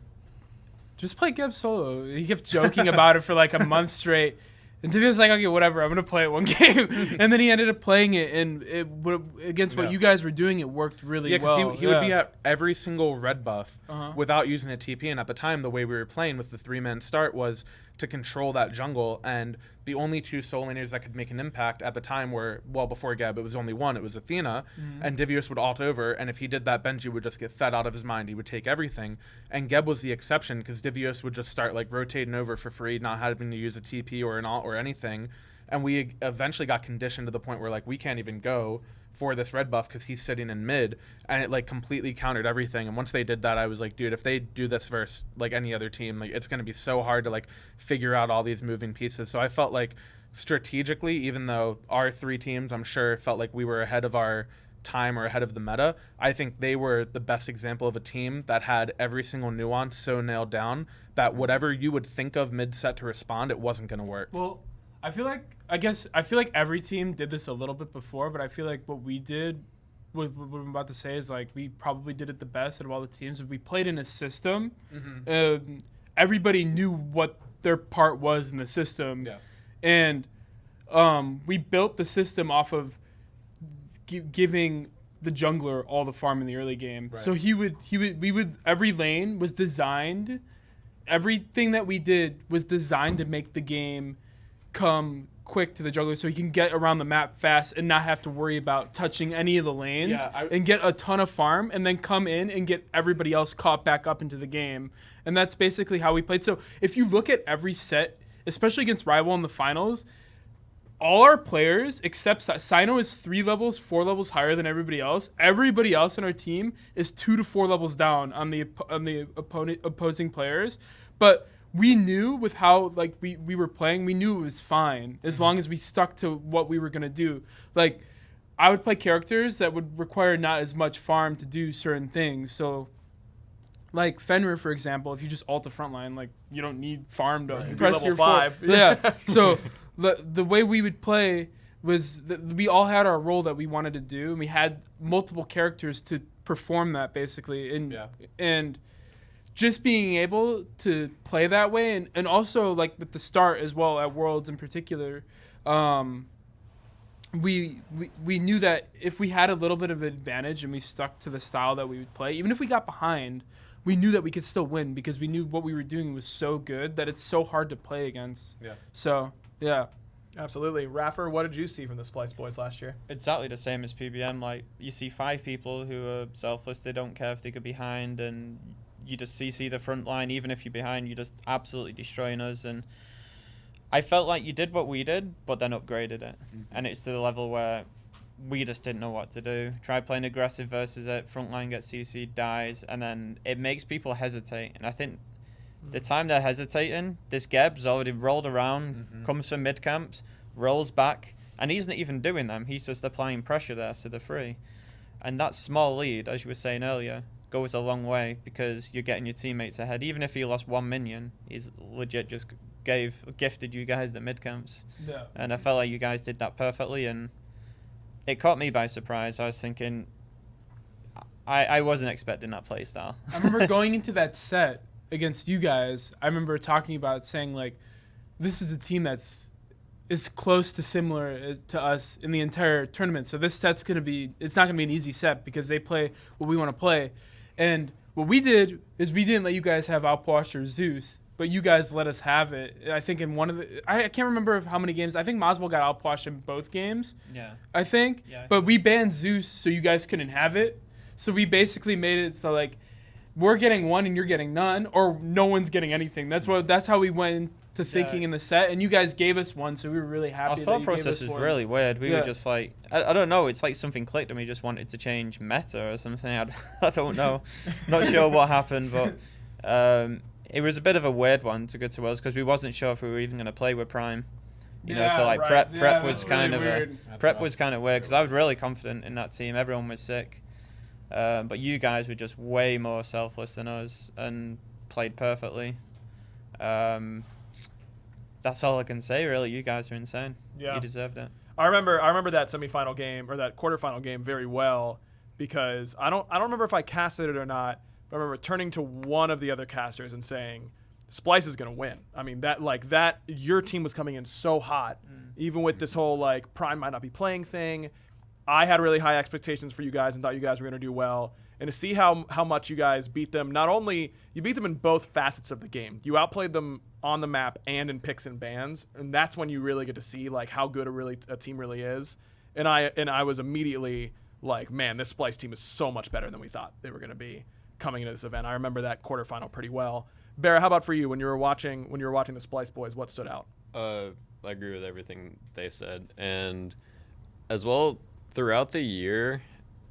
just play Geb solo. He kept joking about it for like a month straight. And Divya was like, okay, whatever, I'm gonna play it one game. And then he ended up playing it, and against what you guys were doing, it worked really well. Yeah, because he would be at every single red buff Uh-huh. without using a TP. And at the time, the way we were playing with the 3-man start was to control that jungle. And the only 2 soul laners that could make an impact at the time were, well, before Geb, it was only one. It was Athena. And Divius would ult over. And if he did that, Benji would just get fed out of his mind. He would take everything. And Geb was the exception because Divius would just start like rotating over for free, not having to use a TP or an ult or anything. And we eventually got conditioned to the point where like we can't even go for this red buff because he's sitting in mid, and it like completely countered everything. And once they did that, I was like, dude, if they do this versus like any other team, like it's going to be so hard to like figure out all these moving pieces. So I felt like strategically, even though our 3 teams, I'm sure, felt like we were ahead of our time or ahead of the meta, I think they were the best example of a team that had every single nuance so nailed down that whatever you would think of mid set to respond, it wasn't going to work. Well, I feel like every team did this a little bit before, but I feel like what we did, what I'm about to say is like we probably did it the best out of all the teams. We played in a system. Everybody knew what their part was in the system, and we built the system off of giving the jungler all the farm in the early game. Right. So we would every lane was designed. Everything that we did was designed to make the game come quick to the jungler so he can get around the map fast and not have to worry about touching any of the lanes and get a ton of farm and then come in and get everybody else caught back up into the game. And that's basically how we played. So if you look at every set, especially against Rival in the finals, all our players, except Sino, is 3 levels, 4 levels higher than everybody else. Everybody else in our team is 2 to 4 levels down on the opposing players. But we knew with how like we were playing, we knew it was fine as long as we stuck to what we were gonna do. Like I would play characters that would require not as much farm to do certain things. So like Fenrir, for example, if you just ult the front line, like you don't need farm to press your 5. Yeah. So the way we would play was we all had our role that we wanted to do, and we had multiple characters to perform that basically. And just being able to play that way, and also like with the start as well at Worlds in particular, we knew that if we had a little bit of advantage and we stuck to the style that we would play, even if we got behind, we knew that we could still win because we knew what we were doing was so good that it's so hard to play against. Yeah. So, yeah. Absolutely. Raffer, what did you see from the Splice Boys last year? Exactly the same as PBM. Like, you see 5 people who are selfless. They don't care if they go behind, and you just CC the front line. Even if you're behind, you're just absolutely destroying us. And I felt like you did what we did, but then upgraded it. And it's to the level where we just didn't know what to do. Try playing aggressive versus it. Front line gets CC, dies, and then it makes people hesitate. And I think the time they're hesitating, this Geb's already rolled around, comes from mid camps, rolls back, and he's not even doing them. He's just applying pressure there to the free. And that small lead, as you were saying earlier, goes a long way because you're getting your teammates ahead. Even if he lost 1 minion, he's legit just gifted you guys the mid camps. Yeah. And I felt like you guys did that perfectly, and it caught me by surprise. I was thinking, I wasn't expecting that play style. I remember going into that set against you guys, I remember talking about saying like, this is a team that's is close to similar to us in the entire tournament. So this set's going to be, it's not going to be an easy set because they play what we want to play. And what we did is we didn't let you guys have Outwash or Zeus, but you guys let us have it. I think in one of the, I can't remember how many games. I think Moswell got Outwash in both games. Yeah. I think. Yeah. But we banned Zeus so you guys couldn't have it. So we basically made it so like, we're getting one and you're getting none, or no one's getting anything. That's how we went to thinking in the set, and you guys gave us one, so we were really happy. Our thought process was really weird. We were just like, I don't know, it's like something clicked and we just wanted to change meta or something. I don't know. Not sure what happened, but it was a bit of a weird one to go to Worlds because we wasn't sure if we were even going to play with Prime. You know, so like prep was kind of weird because I was really confident in that team. Everyone was sick. But you guys were just way more selfless than us and played perfectly. That's all I can say, really. You guys are insane. Yeah. You deserved it. I remember that semifinal game or that quarterfinal game very well because I don't remember if I casted it or not, but I remember turning to one of the other casters and saying, Splice is going to win. I mean, that your team was coming in so hot, even with this whole like Prime might not be playing thing. I had really high expectations for you guys and thought you guys were going to do well. And to see how much you guys beat them, not only you beat them in both facets of the game, you outplayed them on the map and in picks and bans, and that's when you really get to see like how good a team really is. And I was immediately like, man, this Splice team is so much better than we thought they were going to be coming into this event. I remember that quarterfinal pretty well. BaRRa, how about for you when you were watching the Splice boys? What stood out? I agree with everything they said, and as well throughout the year,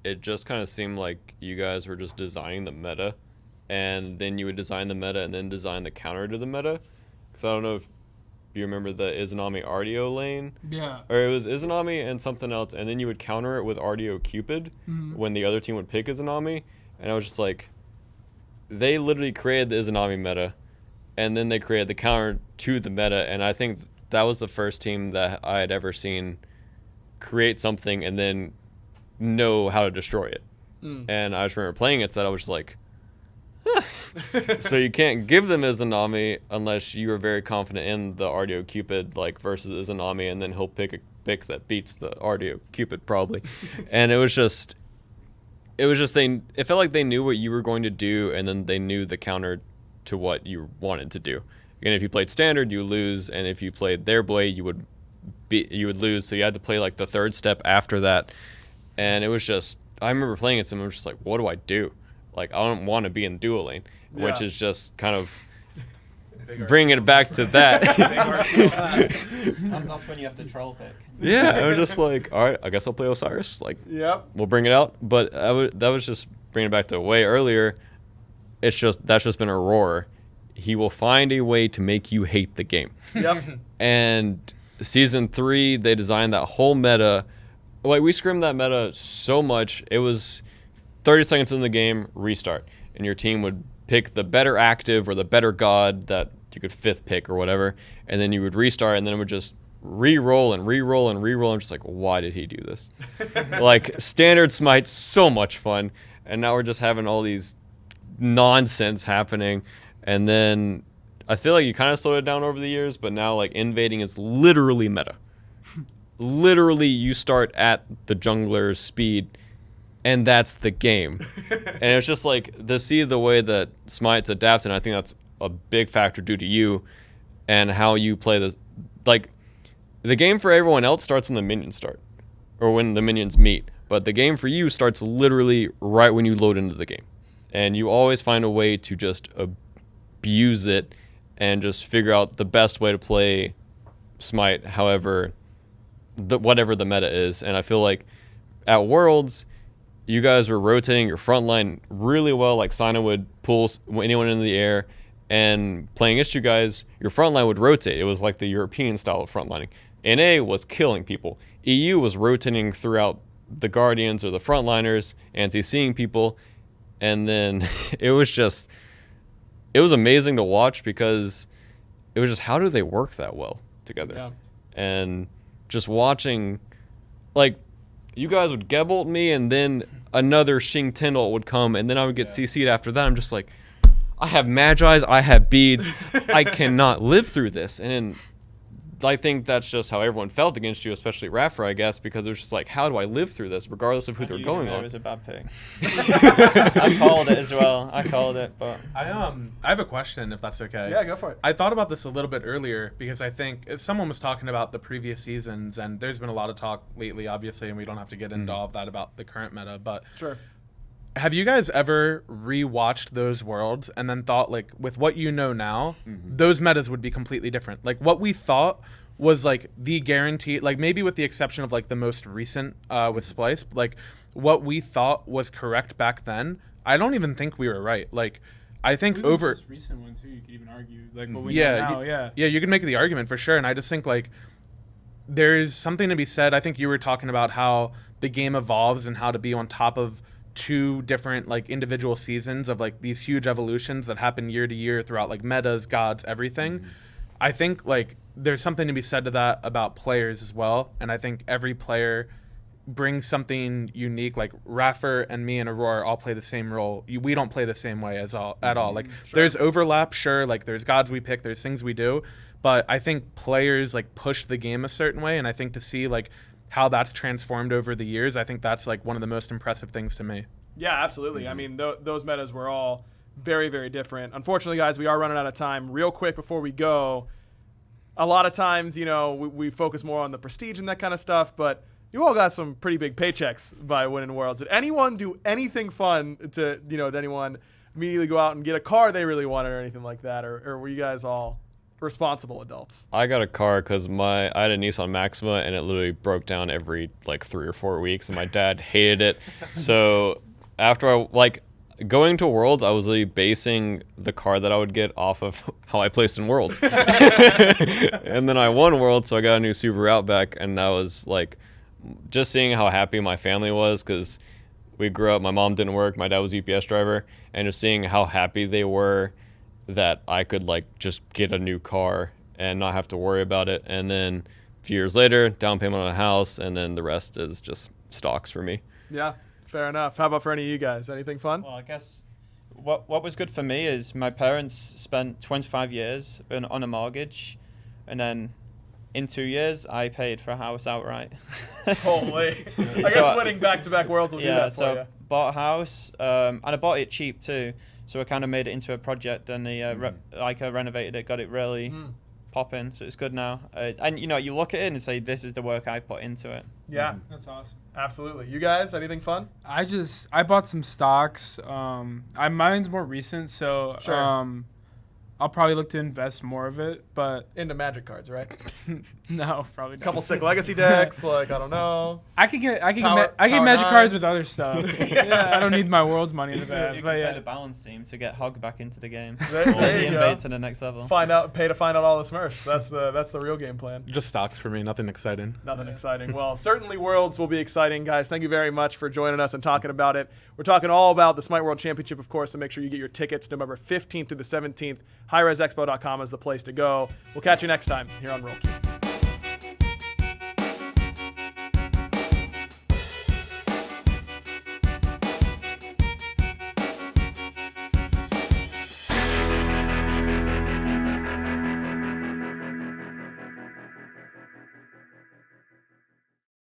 it just kind of seemed like you guys were just designing the meta, and then you would design the meta and then design the counter to the meta. Because I don't know if you remember the Izanami Ardio lane. Yeah. Or it was Izanami and something else, and then you would counter it with RDO-Cupid when the other team would pick Izanami. And I was just like, they literally created the Izanami meta, and then they created the counter to the meta. And I think that was the first team that I had ever seen create something and then know how to destroy it. And I just remember playing it, so I was just like, so you can't give them Izanami unless you are very confident in the RDO Cupid, like versus Izanami, and then he'll pick a pick that beats the RDO Cupid probably. And it felt like they knew what you were going to do, and then they knew the counter to what you wanted to do. Again, if you played standard, you lose, and if you played their blade, you would lose. So you had to play like the third step after that, and it was just, I remember playing it, and I was just like, what do I do? Like, I don't want to be in dual lane, which is just kind of bringing it back to that. That's when you have to troll pick. Yeah, I was just like, all right, I guess I'll play Osiris. Like, Yep. we'll bring it out. But that was just bringing it back to way earlier. That's just been Aror. He will find a way to make you hate the game. Yep. And season 3, they designed that whole meta. Like, we scrimmed that meta so much. It was 30 seconds in the game, restart, and your team would pick the better active or the better god that you could 5th pick or whatever, and then you would restart, and then it would just re-roll and re-roll and re-roll. I'm just like, why did he do this? Like, standard Smite's so much fun, and now we're just having all these nonsense happening. And then I feel like you kind of slowed it down over the years, but now like invading is literally meta. Literally, you start at the jungler's speed, and that's the game. And it's just like, to see the way that Smite's adapted, and I think that's a big factor due to you and how you play this. Like, the game for everyone else starts when the minions start, or when the minions meet. But the game for you starts literally right when you load into the game. And you always find a way to just abuse it and just figure out the best way to play Smite, however, whatever the meta is. And I feel like at Worlds, you guys were rotating your front line really well. Like, Sana would pull anyone into the air, and playing against you guys, your front line would rotate. It was like the European style of frontlining. NA was killing people. EU was rotating throughout the Guardians or the frontliners, anti-seeing people. And then it was amazing to watch, because it was just, how do they work that well together? Yeah. And just watching, like, you guys would Gebolt me, and then another Xing Tyndall would come, and then I would get CC'd after that. I'm just like, I have Magi's, I have beads, I cannot live through this. And I think that's just how everyone felt against you, especially iRaffer, I guess, because it was just like, how do I live through this, regardless of who they're going on? It was a bad pick. I called it as well. I called it, but I have a question, if that's okay. Yeah, go for it. I thought about this a little bit earlier, because I think if someone was talking about the previous seasons, and there's been a lot of talk lately, obviously, and we don't have to get into all of that about the current meta, but Sure. have you guys ever rewatched those worlds and then thought, like, with what you know now, those metas would be completely different? Like, what we thought was like the guarantee, like maybe with the exception of like the most recent with Splice, like what we thought was correct back then, I don't even think we were right. Like, I think Even over this recent one too, you could even argue like what we yeah, know now. yeah, you can make the argument for sure. And I just think like there's something to be said. I think you were talking about how the game evolves and how to be on top of 2 different like individual seasons of like these huge evolutions that happen year to year throughout like metas, gods, everything. I think like there's something to be said to that about players as well. And I think every player brings something unique. Like Raffer and me and Aror all play the same role. We don't play the same way at all. Like there's overlap, sure. Like there's gods we pick, there's things we do, but I think players like push the game a certain way, and I think to see like how that's transformed over the years, I think that's like one of the most impressive things to me. Yeah, absolutely. I mean, those metas were all very, very different. Unfortunately, guys, we are running out of time. Real quick before we go, a lot of times, we focus more on the prestige and that kind of stuff, but you all got some pretty big paychecks by winning Worlds. Did anyone do anything fun did anyone immediately go out and get a car they really wanted or anything like that? Or were you guys all responsible adults? I got a car because I had a Nissan Maxima and it literally broke down every like 3 or 4 weeks, and my dad hated it. So after going to Worlds, I was really basing the car that I would get off of how I placed in Worlds. And then I won Worlds, so I got a new Subaru Outback, and that was like just seeing how happy my family was, because we grew up, my mom didn't work, my dad was a UPS driver, and just seeing how happy they were that I could like just get a new car and not have to worry about it. And then a few years later, down payment on a house, and then the rest is just stocks for me. Yeah. Fair enough. How about for any of you guys? Anything fun? Well, I guess what was good for me is my parents spent 25 years on a mortgage, and then in 2 years I paid for a house outright. Holy. I guess winning back-to-back Worlds will do that for you. Bought a house, and I bought it cheap too, so I kind of made it into a project, and I renovated it, got it really popping, so it's good now. And you look at it and say, this is the work I put into it. Yeah. That's awesome. Absolutely. You guys, anything fun? I bought some stocks. Mine's more recent, so Sure. I'll probably look to invest more of it, but Into Magic cards, right? no, probably A not. couple sick legacy decks, like, I don't know. I can get Power magic 9. cards with other stuff. Yeah, I don't need my World's money in the bag. You But can yeah, play the balance team to get Hog back into the game. There Take you the go. invade to the next level. Pay to find out all the Smurfs. That's the real game plan. Just stocks for me, nothing exciting. Nothing exciting. Well, certainly Worlds will be exciting, guys. Thank you very much for joining us and talking about it. We're talking all about the SMITE World Championship, of course, so make sure you get your tickets November 15th through the 17th. HiRezExpo.com is the place to go. We'll catch you next time here on Roll Q.